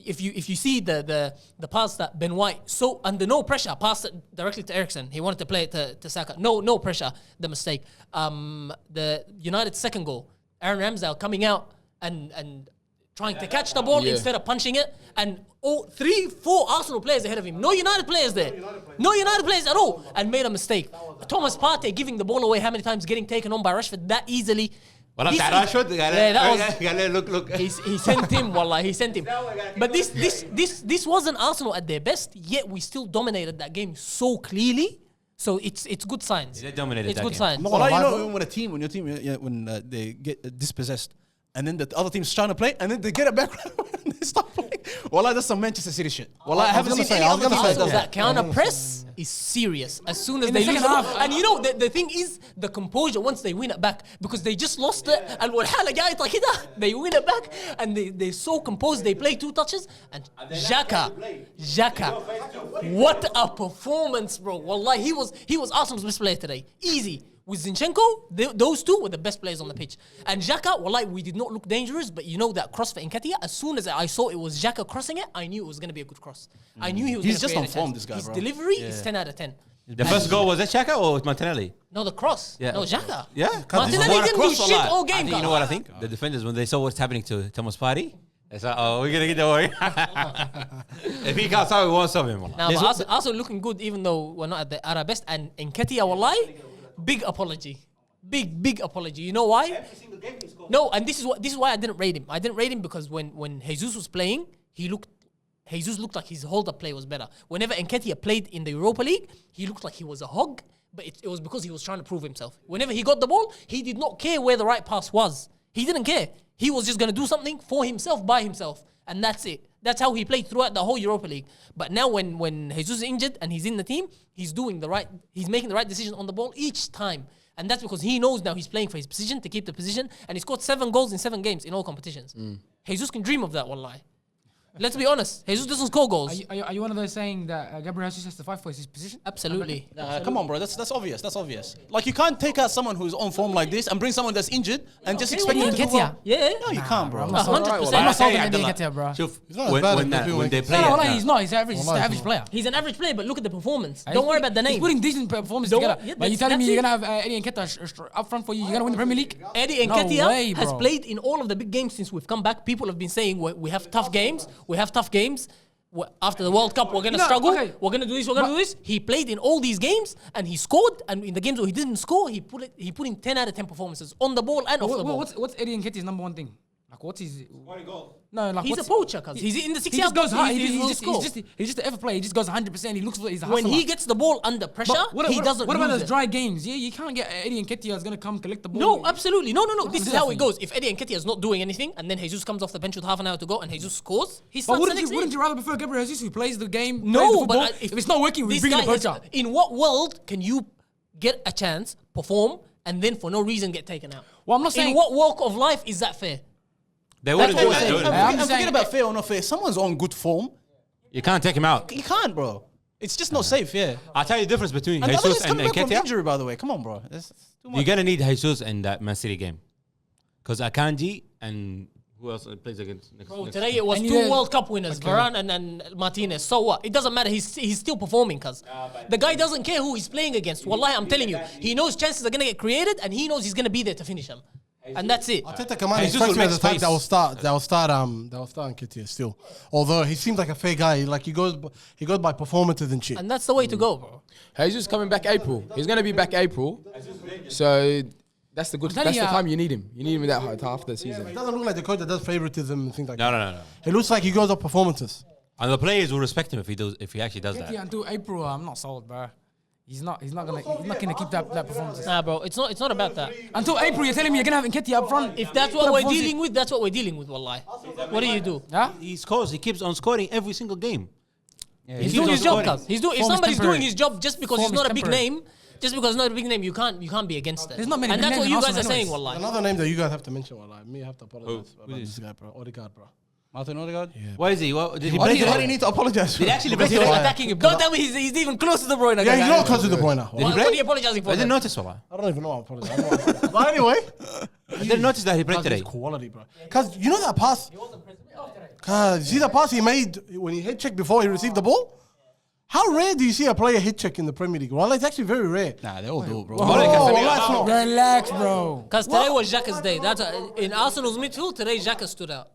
if you see the pass that Ben White, so under no pressure, passed it directly to Eriksen. He wanted to play it to Saka. No pressure. The mistake. The United second goal. Aaron Ramsdale coming out and trying to catch the ball instead of punching it, and 3-4 Arsenal players ahead of him. No United players there. No United players at all, and made a mistake. Thomas Partey giving the ball away how many times, getting taken on by Rashford that easily. Well, Rashford, look. He sent him, wallah, he sent him. But this wasn't Arsenal at their best, yet we still dominated that game so clearly. So it's good signs. They dominated it's that good game. signs. Well, you know, when your team, when they get dispossessed, and then the other team's trying to play, and then they get it back and they stop playing. Wallah, that's some Manchester City shit. Wallah, I haven't seen any other team. That counter press is serious. As soon as they lose it, and you know the thing is the composure once they win it back, because they just lost it, and they win it back, and they're so composed. They play 2 touches, and Xhaka, what a performance, bro! Wallah, he was Arsenal's best player today, easy. With Zinchenko, those two were the best players on the pitch. And Xhaka, wallahi, we did not look dangerous, but you know that cross for Nketiah, as soon as I saw it was Xhaka crossing it, I knew it was going to be a good cross. I knew he was going to just on form, this guy, His bro. delivery is 10 out of 10. The first goal was it Xhaka or Martinelli? No, the cross. Yeah. No, Xhaka. Yeah. Martinelli didn't do shit all game. You know what I think? The defenders, when they saw what's happening to Thomas Partey, they said, oh, we're going to get the worry. If he can't stop, we won't stop him. Now, but also looking good, even though we're not at our best. And Nketiah, wallahi, big apology. Big apology. You know why? Every single game he scored. No, and this is why I didn't rate him. I didn't rate him because when Jesus was playing, Jesus looked like his hold-up play was better. Whenever Nketiah played in the Europa League, he looked like he was a hog, but it was because he was trying to prove himself. Whenever he got the ball, he did not care where the right pass was. He didn't care. He was just going to do something for himself, by himself, and that's it. That's how he played throughout the whole Europa League. But now when Jesus is injured and he's in the team, he's making the right decision on the ball each time. And that's because he knows now he's playing for his position, to keep the position. And he scored 7 goals in 7 games in all competitions. Jesus can dream of that, wallahi. Let's be honest. Jesus doesn't score goals. Are you one of those saying that Gabriel Jesus has to fight for his position? Absolutely. Come on, bro. That's obvious. That's obvious. Like, you can't take out someone who's on form like this and bring someone that's injured and just expect him to do well. Yeah. No, you can't, bro. 100%. I'm not sold on Nketiah, bro. When they play No, he's not. He's average. He's an average player. He's an average player, but look at the performance. Don't worry about the name. He's putting decent performance together. But you're telling me you're going to have Eddie Nketiah up front for you? You're going to win the Premier League? Eddie Nketiah has played in all of the big games since we've come back. People have been saying we have tough games. After the World Cup, we're going to struggle. Okay. We're going to do this. We're going to do this. He played in all these games and he scored. And in the games where he didn't score, he put in 10 out of 10 performances on the ball and off the ball. What's Eddie Nketiah's number one thing? Like, what's his... Scoring goals. No, like he's a poacher, cuz. He's in the 6 He just goes high. He's just an effort player. He just goes 100%. He looks for... He's a hustler. When he gets the ball under pressure, he doesn't What about lose those it. dry games? Yeah, you can't get Eddie Nketiah is going to come collect the ball. No, absolutely. No. This is how it goes. If Eddie Nketiah is not doing anything and then Jesus comes off the bench with half an hour to go and Jesus scores, he starts the next game. Wouldn't you rather prefer Gabriel Jesus who plays the game? No, but if it's not working, we bring the poacher. In what world can you get a chance, perform, and then for no reason get taken out? Well, I'm not saying... In what walk of life is that fair? They wouldn't do it. And forget about fair or not fair. Someone's on good form. You can't take him out. You can't, bro. It's just not safe, yeah. I'll tell you the difference between And Jesus and coming back from Nketiah. injury, by the way. Come on, bro. That's too much. You're going to need Jesus in that Man City game. Because Akanji and who else plays against next? Today it was 2 World Cup winners, Varane and Martinez. So what? It doesn't matter. He's still performing, cuz. The guy doesn't care who he's playing against. Wallahi, I'm telling you. He knows chances are going to get created and he knows he's going to be there to finish them. And that's it. Arteta Kamani strikes me as the type that will start Nketiah still. Although he seems like a fair guy, like he goes by performances and shit. And that's the way to go, bro. Jesus coming back April. He's gonna be back April. So that's the time you need him. You need him in that half of the season. It doesn't look like the coach that does favoritism and things like that. No. It looks like he goes up performances. And the players will respect him if he actually does that. Until April, I'm not sold, bro. He's not gonna keep that performance. Nah, bro, it's not about that. Until April, you're telling me you're gonna have Nketiah up front. If that's what we're dealing with, that's what we're dealing with, wallahi. What do you do? Yeah? He scores. He keeps on scoring every single game. He's doing his job, cuz. If somebody's temporary. doing his job just because he's Form is not a big temporary. name, you can't be against it. There's not many and big that's what names you in guys are Arsenal saying, anyways. wallah. Another name that you guys have to mention, I have to apologize about is this guy, bro. Odegaard, bro. Martin Odegaard? What is he? What, did he Why play do you today? need to apologize? Did he actually play Because you're today? attacking him. Don't tell me he's even close to De Bruyne. Yeah, he's guys. not close to De Bruyne. What are you apologizing for? I didn't then? notice, wallah. I don't even know I'm apologizing. But anyway, I didn't notice that he played Cuz today. it's quality, bro. Because you know that pass? Cuz see the pass he made when he head checked before he received the ball? How rare do you see a player head check in the Premier League? Well, it's actually very rare. Nah, they all do it, bro. Oh, well, that's not. Relax, bro. Because today was Xhaka's day. In Arsenal's midfield, today Xhaka stood out.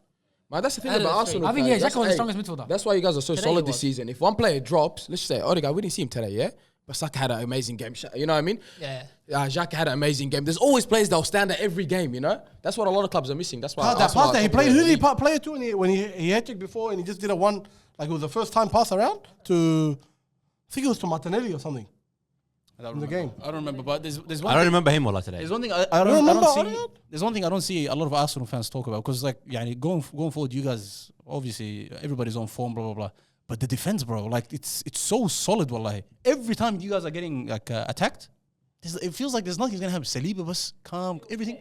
Man, that's the thing That about is Arsenal. I think, guys. yeah, Xhaka was the That's- strongest midfielder. That's why you guys are so Today solid he this was. season. If one player drops, let's just say Odegaard, we didn't see him today, yeah? But Saka had an amazing game. You know what I mean? Yeah. Xhaka had an amazing game. There's always players that will stand at every game, you know? That's what a lot of clubs are missing. That's why That Arsenal pass are that he top played, of who the did he league. play to when he head checked before and he just did a one, like it was the first time pass around to, I think it was to Martinelli or something. I don't in the remember. game. I don't remember, but there's one I thing, don't remember him, wallah, today. there's one thing I don't don't remember see. Odegaard? There's one thing I don't see a lot of Arsenal fans talk about because like going forward, you guys obviously everybody's on form, blah blah blah. But the defense, bro, like it's so solid, wallahi. Every time you guys are getting like attacked, it feels like there's nothing he's gonna have. Saliba was calm, everything.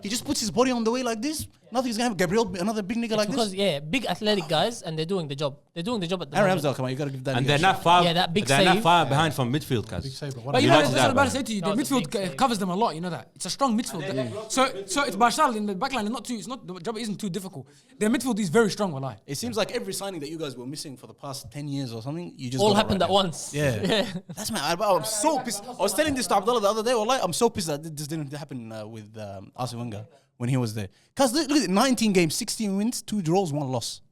He just puts his body on the way like this. Nothing's gonna have Gabriel, another big nigga like Because, this. big athletic guys, and they're doing the job. They're doing the job at the Aaron moment. Ramsdale, come on, you gotta give that. And nigga they're a not shot. far. Yeah, that big They're not save. far behind from midfield, cuz. But you You know, noticed that's what that, I'm about to bro. say to you. The That was a midfield big save. covers them a lot. You know that it's a strong midfield. So it's Marshall in the backline. The job isn't too difficult. Their midfield is very strong. Wallahi. It seems like every signing that you guys were missing for the past 10 years or something, you just All got it happened right at now. once. Yeah. That's man. I'm so pissed. I was telling this to Abdullah the other day. Wallahi, I'm so pissed that this didn't happen with Arsene Wenger when he was there. Because look at it, 19 games, 16 wins, 2 draws, 1 loss.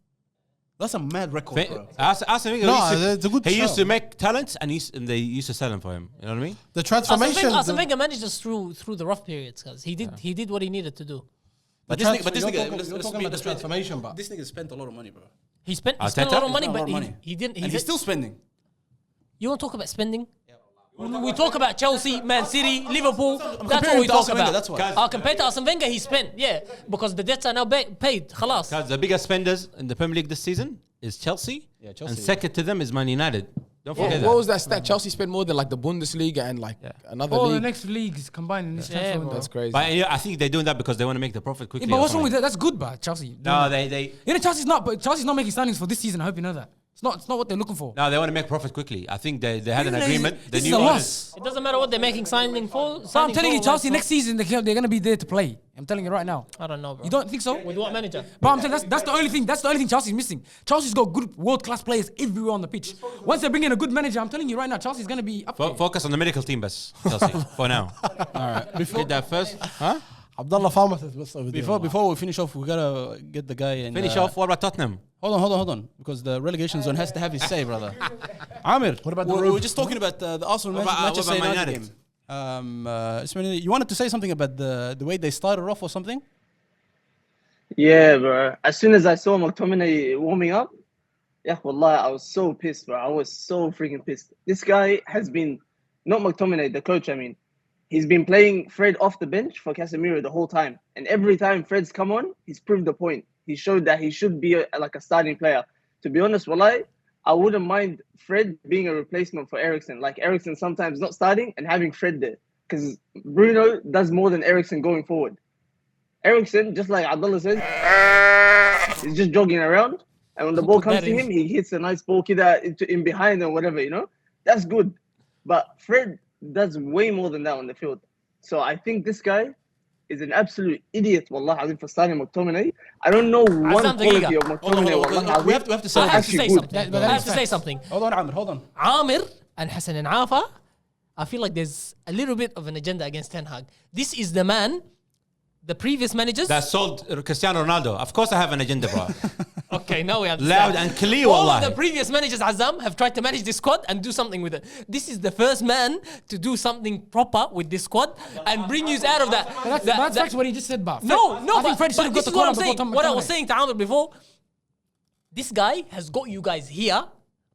That's a mad record, bro. Arsene Wenger No, used to- it's a good he used show. to make talents and they used to sell them for him. You know what I mean? The transformation. Arsene Wenger managed us through the rough periods, because he did what he needed to do. But you're this nigga, talking let's about be- the transformation, but This nigga spent a lot of money, bro. He spent a Arteta? lot of money, Spent a lot but of money. he didn't. And he's still spending. You want to talk about spending? We talk about Chelsea, Man City, Liverpool. That's what comparing we to talk Arsene Wenger, about. that's why. Compared to Arsene Wenger, he spent, because the debts are now paid. Khalas. Because the biggest spenders in the Premier League this season is Chelsea. Yeah, Chelsea. And second to them is Man United. Don't forget What that. was that stat? Chelsea spent more than like the Bundesliga and like another All the league. next leagues combined in this transfer window. That's crazy. But I think they're doing that because they want to make the profit quickly. Yeah, but or what's wrong with something. that? That's good, but Chelsea. No, they You know, Chelsea's not making signings for this season. I hope you know that. It's not what they're looking for. no, they want to make profit quickly. I think they had an This is- agreement. The This is new a owners- loss. It doesn't matter what they're making signing for. So I'm telling you, Chelsea next season they're gonna be there to play. I'm telling you right now. I don't know, bro. You don't think so? With what manager? But I'm telling you, that's the only thing. That's the only thing Chelsea's missing. Chelsea's got good world class players everywhere on the pitch. Once they bring in a good manager, I'm telling you right now, Chelsea's gonna be up there. Focus on the medical team, best Chelsea for now. All right. Get that first, huh? Abdullah Pharmacist was over there. Before we finish off, we gotta get the guy and Finish off. What about Tottenham? Hold on, because the relegation zone has to have his say, brother. Amir, What about the we road? were just talking about the Arsenal What about- Manchester what about Man United game. Ismail, you wanted to say something about the way they started off or something? Yeah, bro. As soon as I saw McTominay warming up, wallah, I was so pissed, bro. I was so freaking pissed. This guy has been, not McTominay, the coach, I mean. He's been playing Fred off the bench for Casemiro the whole time. And every time Fred's come on, he's proved the point. He showed that he should be like a starting player. To be honest, wallahi, I wouldn't mind Fred being a replacement for Eriksen. Like Eriksen sometimes not starting and having Fred there. Because Bruno does more than Eriksen going forward. Eriksen, just like Abdullah says, he's just jogging around. And when the ball comes to him, he hits a nice ball in behind or whatever, you know? That's good. But Fred does way more than that on the field. So I think this guy is an absolute idiot, wallah, Azim, for starting McTominay. I don't know one Azam, quality of daqiqa. McTominay, wallah, We have to say I have to actually say good. something. I have to say something. Hold on, Amir, hold on. Amir and Hassan and Afa, I feel like there's a little bit of an agenda against Ten Hag. This is the man, the previous managers. That sold Cristiano Ronaldo. Of course, I have an agenda, bro. Okay, now we understand. Loud and clear, All of wallahi. the previous managers, Azam, have tried to manage this squad and do something with it. This is the first man to do something proper with this squad and bring you out of that. That's actually what he just said, but No, I think Fred should have got this the is what corner I'm before saying. Tom What I was McTominay. saying to Amir before, this guy has got you guys here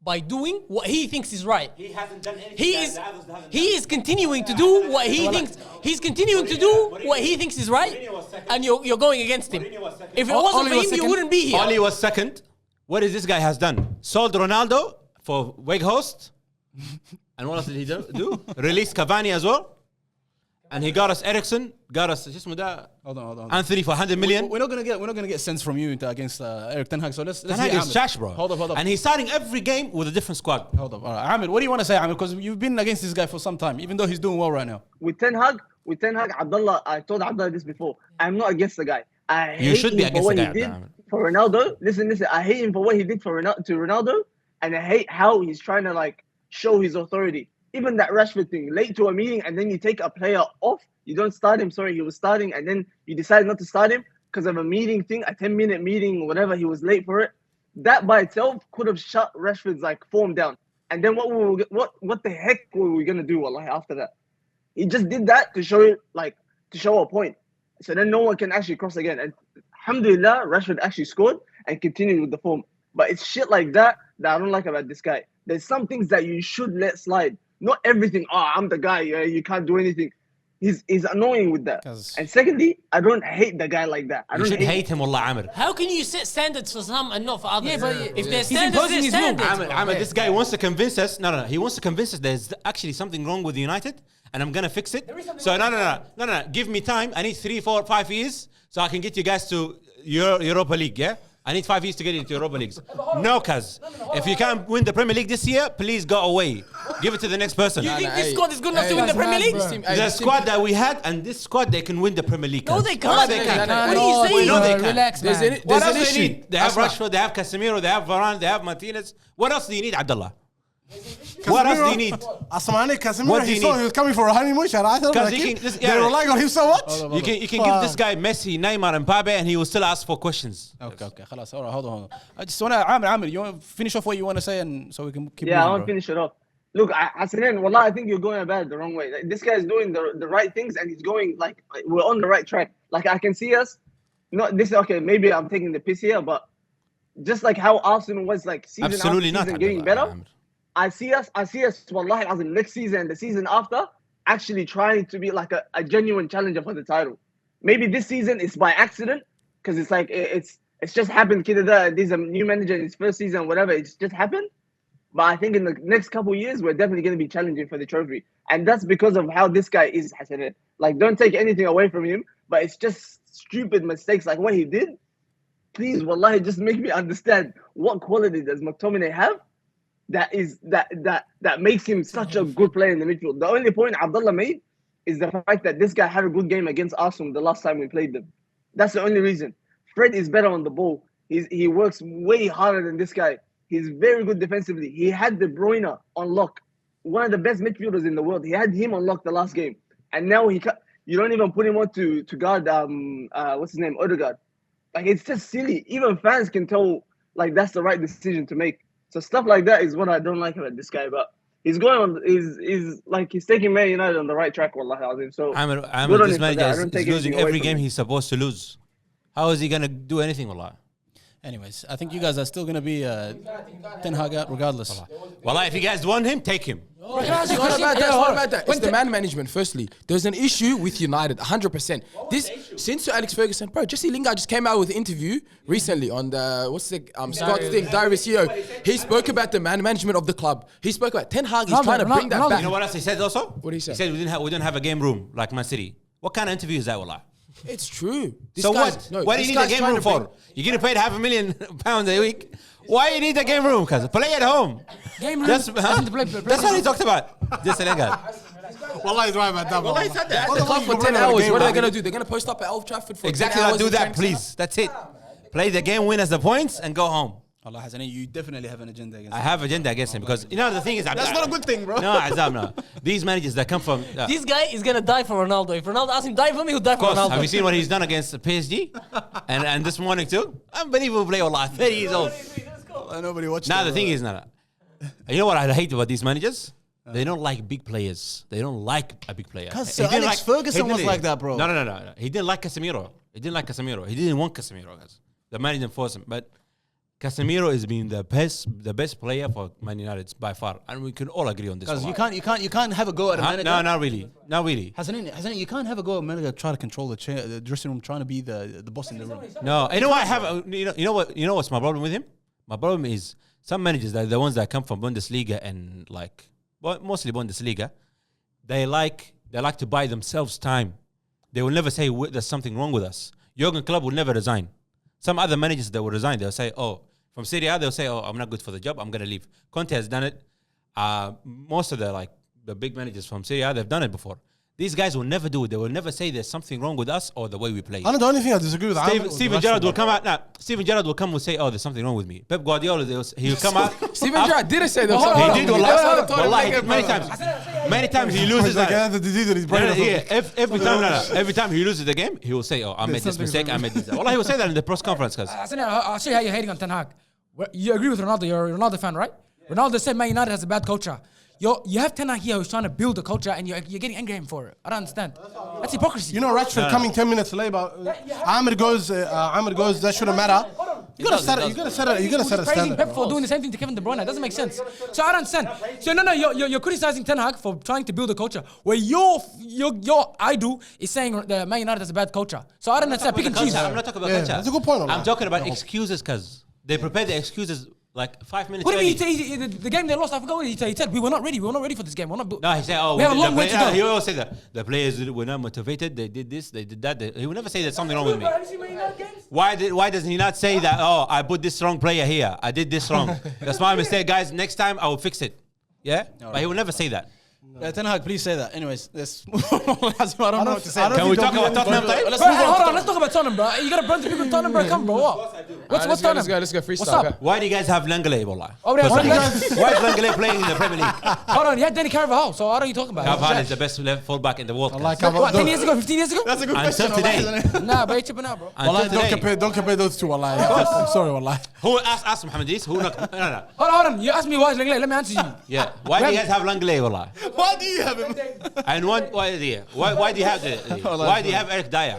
by doing what he thinks is right. He hasn't done anything. He is continuing to do what he thinks. He's continuing to do what he thinks is right, and you're going against him. If it wasn't Oli for was him, you second. wouldn't be here. Oli was second. What is this guy has done? Sold Ronaldo for Weghorst. And what else did he do? Released Cavani as well. And he got us Ericsson, got us Hold on. Anthony for 100 million. We're not gonna get sense from you against Eric Ten Hag. So let's Ten Hag hear is Ahmed. trash, bro. Hold up. And he's starting every game with a different squad. Hold up. All right, Ahmed, what do you want to say, Ahmed? Because you've been against this guy for some time, even though he's doing well right now. With Ten Hag, Abdullah, I told Abdullah this before. I'm not against the guy. I You hate should him be for against what the he guy, did Ahmed. for Ronaldo. Listen. I hate him for what he did for Ronaldo, and I hate how he's trying to like show his authority. Even that Rashford thing, late to a meeting, and then you take a player off. You don't start him. Sorry, he was starting, and then you decide not to start him because of a meeting thing, a 10-minute meeting, whatever. He was late for it. That by itself could have shut Rashford's like form down. And then what the heck were we gonna do? Wallahi, after that, he just did that to show a point. So then no one can actually cross again. And alhamdulillah, Rashford actually scored and continued with the form. But it's shit like that I don't like about this guy. There's some things that you should let slide. Not everything. Oh, I'm the guy. You can't do anything. He's annoying with that. And secondly, I don't hate the guy like that. I You don't should hate him, Wallah, Amir. How can you set standards for some and not for others? Yeah, but if there's he's standards, imposing there's his will. standards. Amir, this guy wants to convince us. No. He wants to convince us there's actually something wrong with United, and I'm gonna fix it. So no. Give me time. I need 3, 4, 5 years so I can get you guys to Europa League. Yeah. I need 5 years to get into Europa Leagues. No, cuz. If you can't win the Premier League this year, please go away. Give it to the next person. You think this squad is good enough to win the Premier League? The squad that we had and this squad, they can win the Premier League. No, cuz. they can't. They can. What are you saying? No, they can't. Relax, man. What There's else an do issue. you need? They have Rashford, they have Casemiro, they have Varane, they have Martinez. What else do you need, Abdullah? What else do you need? Asmani, Casemiro, What do he you saw need? he was coming for a honeymoon. Because you can- They're relying on him so much. You can give this guy Messi, Neymar, and Mbappe, and he will still ask for questions. Okay. خلاص. All right, hold on. I just want to, Amir, you want to finish off what you want to say, and so we can keep Yeah, I moving, want to bro. finish it off. Look, Hassanin, wallah, I think you're going about it the wrong way. Like, this guy is doing the right things, and he's going like we're on the right track. Like I can see us. Not this. Okay, maybe I'm taking the piss here, but just like how Arsenal was like season Absolutely after not. season getting Abdullah. better. I see us, wallahi azim, next season and the season after, actually trying to be like a genuine challenger for the title. Maybe this season it's by accident, because it's like it's just happened. Nketiah, there's a new manager in his first season, whatever, it's just happened. But I think in the next couple of years, we're definitely going to be challenging for the trophy. And that's because of how this guy is, Hassan. Like, don't take anything away from him, but it's just stupid mistakes like what he did. Please, wallahi, just make me understand what quality does McTominay have that makes him such a good player in the midfield. The only point Abdullah made is the fact that this guy had a good game against Arsenal the last time we played them. That's the only reason. Fred is better on the ball. He works way harder than this guy. He's very good defensively. He had De Bruyne on lock, one of the best midfielders in the world. He had him on lock the last game, and now you don't even put him on to guard what's his name, Odegaard. Like, it's just silly. Even fans can tell like that's the right decision to make. So stuff like that is what I don't like about this guy. But he's going on. He's taking Man United on the right track. Wallahi azim. So Amir, good on this him for manager that. I is don't take losing anything away every from game him. he's supposed to lose. How is he gonna do anything, Wallah? Anyways, I think you guys are still going to be Ten Hag out regardless. Wallah, if you guys want him, take him. It's not about that. It's the man management, firstly. There's an issue with United, 100%. Since Sir Alex Ferguson, bro, Jesse Lingard just came out with an interview recently on the, Scott thing, Diary CEO. He spoke about the man management of the club. He spoke about Ten Hag. He's trying to bring that back. You know what else he said also? What did he say? He said we didn't have a game room like Man City. What kind of interview is that, Wallah? It's true. This So guy's- what? no, What do this you need a guy's game trying room to bring- for? You're getting paid £500,000 a week. Why you need a game room? Cause play at home. Game room. That's That's what he talked about. Just a nigga. Wallah, he's right about that. Wallah, he said that. The club for 10 hours. What are they going to do? They're going to post up at Old Trafford for Exactly. 10 I'll hours do in that, training please. That's it. Play the game, win as the points, and go home. Allah Hassan, you definitely have an agenda against I him. have agenda against him because the thing is That's not a good thing, bro. No, Azam, no. These managers that come from. This guy is gonna die for Ronaldo. If Ronaldo asks him die for me, he'll die Of for course, Ronaldo. have you seen what he's done against PSG? and this morning too? Unbelievable play, Allah. 30 years old. Nobody watched Now it, the thing is, you know what I hate about these managers? They don't like big players. They don't like a big player. 'Cause He Sir didn't Alex Ferguson he was didn't- like that, bro. No. He didn't like Casemiro. He didn't want Casemiro, guys. The manager forced him. But Casemiro has been the best player for Man United by far. And we can all agree on this. Because one. you can't have a go at a manager. No, not really. Not really. Hassan, you can't have a go at a manager try to control the dressing room, trying to be the boss in the room. No, you know what I have? You know what's my problem with him? My problem is some managers, the ones that come from Bundesliga and like, well, mostly Bundesliga, they like to buy themselves time. They will never say there's something wrong with us. Jurgen Klopp will never resign. Some other managers that will resign, they'll say, oh, from Serie A, they'll say, oh, I'm not good for the job, I'm going to leave. Conte has done it. Most of the big managers from Serie A, they've done it before. These guys will never do it. They will never say there's something wrong with us or the way we play. I know the only thing I disagree with. Steven Gerrard will come out. Nah, Steven Gerrard will come and say, "Oh, there's something wrong with me." Pep Guardiola, he'll come out. Steven Gerrard didn't say that. He did. Wallahi, many times. Many times he loses. Every time he loses the game, he will say, "Oh, I made this mistake. I made this." Wallahi, he will say that in the press conference. Cause I'll show you how you're hating on Ten Hag. You agree with Ronaldo? You're a Ronaldo fan, right? Ronaldo said Man United has a bad culture. You have Ten Hag here who's trying to build a culture and you're getting angry at him for it. I don't understand. That's hypocrisy. You know, Rashford coming 10 minutes later. Amir goes. That shouldn't matter. You gotta set a praising standard. Pep for doing the same thing to Kevin De Bruyne. It doesn't make sense. So I don't understand. So no, you're criticizing Ten Hag for trying to build a culture where your idol is saying the Man United has a bad culture. So I don't understand. Pick and choose. I'm not talking about culture. That's a good point. I'm talking about excuses, cause they prepare the excuses like 5 minutes. What do you early. mean? The game they lost, I forgot what he said. He said we were not ready. We were not ready for this game. We're not. No, he said, "Oh, we have a long way to go." He always say that the players were not motivated. They did this, they did that. He will never say there's something wrong with me. Why doesn't he not say that? Oh, I put this wrong player here. I did this wrong. That's my mistake, guys. Next time I will fix it. Yeah, but he will never say that. Ten Hag, please say that. Anyways, let's I don't know what to say. Can we talk about Tottenham? Let's move Hold on. on, let's talk about Tottenham, bro. You gotta burn the people in Tottenham, bro. Come, bro. What? What's Tottenham? Let's go freestyle. What's up? Okay. Why do you guys have Langley, wallah? Oh, yeah, Why Langley? is Langley playing in the Premier League? Hold on, you had Danny Carvajal. So what are you talking about? Carvajal is the best left fullback in the world. Like, What, 10 years ago, 15 years ago? That's a good Until question. today. Nah, bro, you're chipping out, bro. Don't compare those two. Wallahi. I'm sorry, wallahi. Who ask Mohamed Is? Who not? No. Hold on. You asked me why is Langley. Let me answer you. Yeah. Why do you guys have Langley, wallah? Why do you have him? And why do you have why do you have Eric Dyer?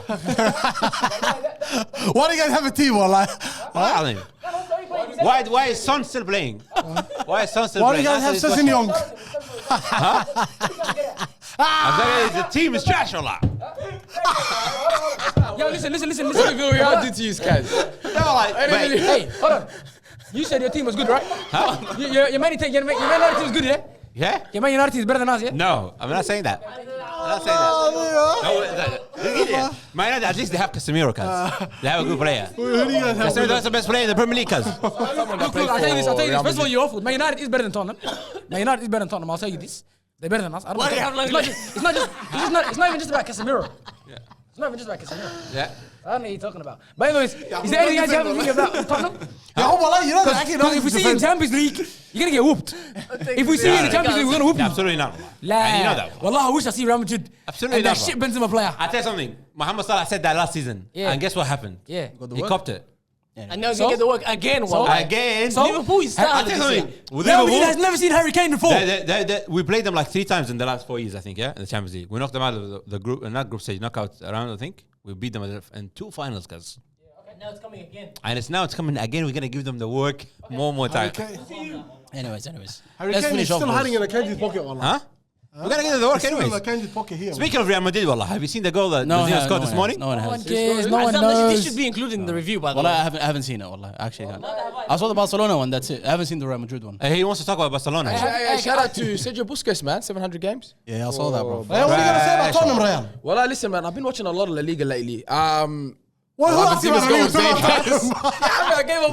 Why do you guys have a team, wallahi? Why is Son still playing? Why is Son still Why do playing? you guys have Sessin Young? The team is trash, wallah. Yo, listen. What will we all do to you guys? Hey, hold on. You said your team was good, right? Huh? Your Man United team was good, yeah? Yeah? Your Man United team is better than us, yeah? No, I'm not saying that. No, Man United, at least they have Casemiro, cuz. They have a good player. Who do you guys have? That's the best player in the Premier League, cuz. Look, I'll tell you this. First of all, you're awful. Man United is better than Tottenham. Man United is better than Tottenham. I'll tell you this. They're better than us. I don't know. It's not even just about Casemiro. It's not even just about Casemiro. Yeah. I don't know what you're talking about. But anyways, is there anything else you have to think about Tottenham? Because if we see you in Champions League, you're gonna get whooped. If we see you in the Champions League, we're gonna whoop you. Absolutely not. La. And you know that. Wallah, I wish I see Real Madrid. Absolutely and that not, shit Benzema player. I'll tell you something. Mohamed Salah said that last season. Yeah. And guess what happened? Yeah. He copped it. And now he's gonna get the work again. Again. Liverpool is I'll starting tell you this something. year. With Real Madrid Liverpool, has never seen Harry Kane before. we played them like 3 times in the last 4 years, I think, yeah? In the Champions League. We knocked them out of the group, not group stage, knockout round, I think. We beat them in 2 finals, guys. Now it's coming again. And it's coming again. We're going to give them the work more time. Anyways. Harry Let's Kane finish is off. still hiding in boys. a Kenji's pocket, wallahi. Huh? We're going to give them the work Still in a anyways. Kenji's pocket here. Speaking of Real Madrid, wallah, have you seen the goal that No, Brazil no, scored no this one morning? has. No one No one has. cares. No one This knows. should be included in the review, by the Well, way. I haven't seen it. Wallah, actually, I saw the Barcelona one. That's it. I haven't seen the Real Madrid one. He wants to talk about Barcelona. Hey, shout out to Sergio Busquets, man. 700 games. Yeah, I saw that, bro. Hey, what are you gonna say about Tottenham, Real? Well, listen, man. I've been watching a lot of La Liga lately. Who asked you about I gave up.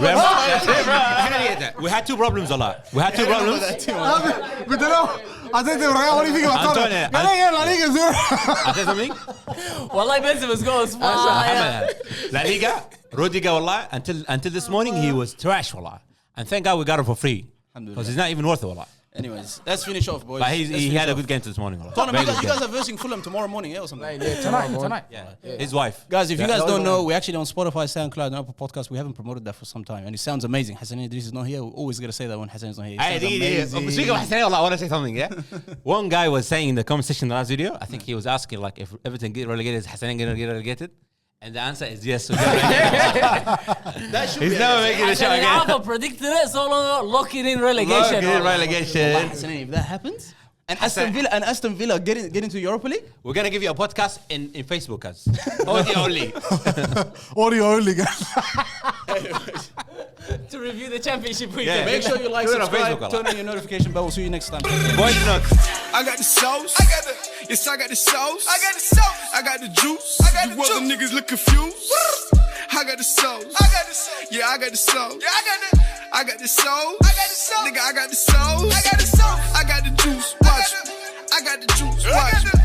We had 2 problems, Allah. We had 2 problems. But I think Real, what do you think about Tottenham? La Liga zero. I'll tell you something. Wallahi, Benzema's goal is fire. La Liga, Rudiger, wallah, until this morning, he was trash, wallah. And thank God we got him for free. Because he's not even worth it, wallah. Anyways, let's finish off, boys. But he had a good game this morning, wallah. Tottenham, Very you good guys game. are versing Fulham tomorrow morning, yeah, or something? Tonight. Yeah. His wife. Guys, if you guys don't know, we're actually on Spotify, SoundCloud, and Apple Podcasts. We haven't promoted that for some time, and it sounds amazing. Hassan Idris is not here. We always gotta say that when Hassan is not here. It sounds amazing. Speaking of Hassan, I want to say something, yeah? One guy was saying in the comment section in the last video, I think he was asking, like, if Everton get relegated, is Hassan going to get relegated? And the answer is yes. That should He's be never making the show again. Alpha predicted it, so long, lock it in relegation. Relegation. Hassan, if that happens, and Aston Villa get into Europa League, We're going to give you a podcast in Facebook, guys. Audio only. Audio only, guys. to review the championship weekend. Yeah. Make sure you like, Do it on subscribe, Facebook, turn on your notification bell. We'll see you next time. Voice notes. I got the sauce. I got the sauce. I got the sauce. I got the juice. I got the juice. You other niggas look confused. I got the sauce. I got the sauce. Yeah, I got the sauce. Yeah, I got the sauce. I got the sauce. Nigga, I got the sauce. I got the sauce. I got the juice. Watch. I got the juice. Watch.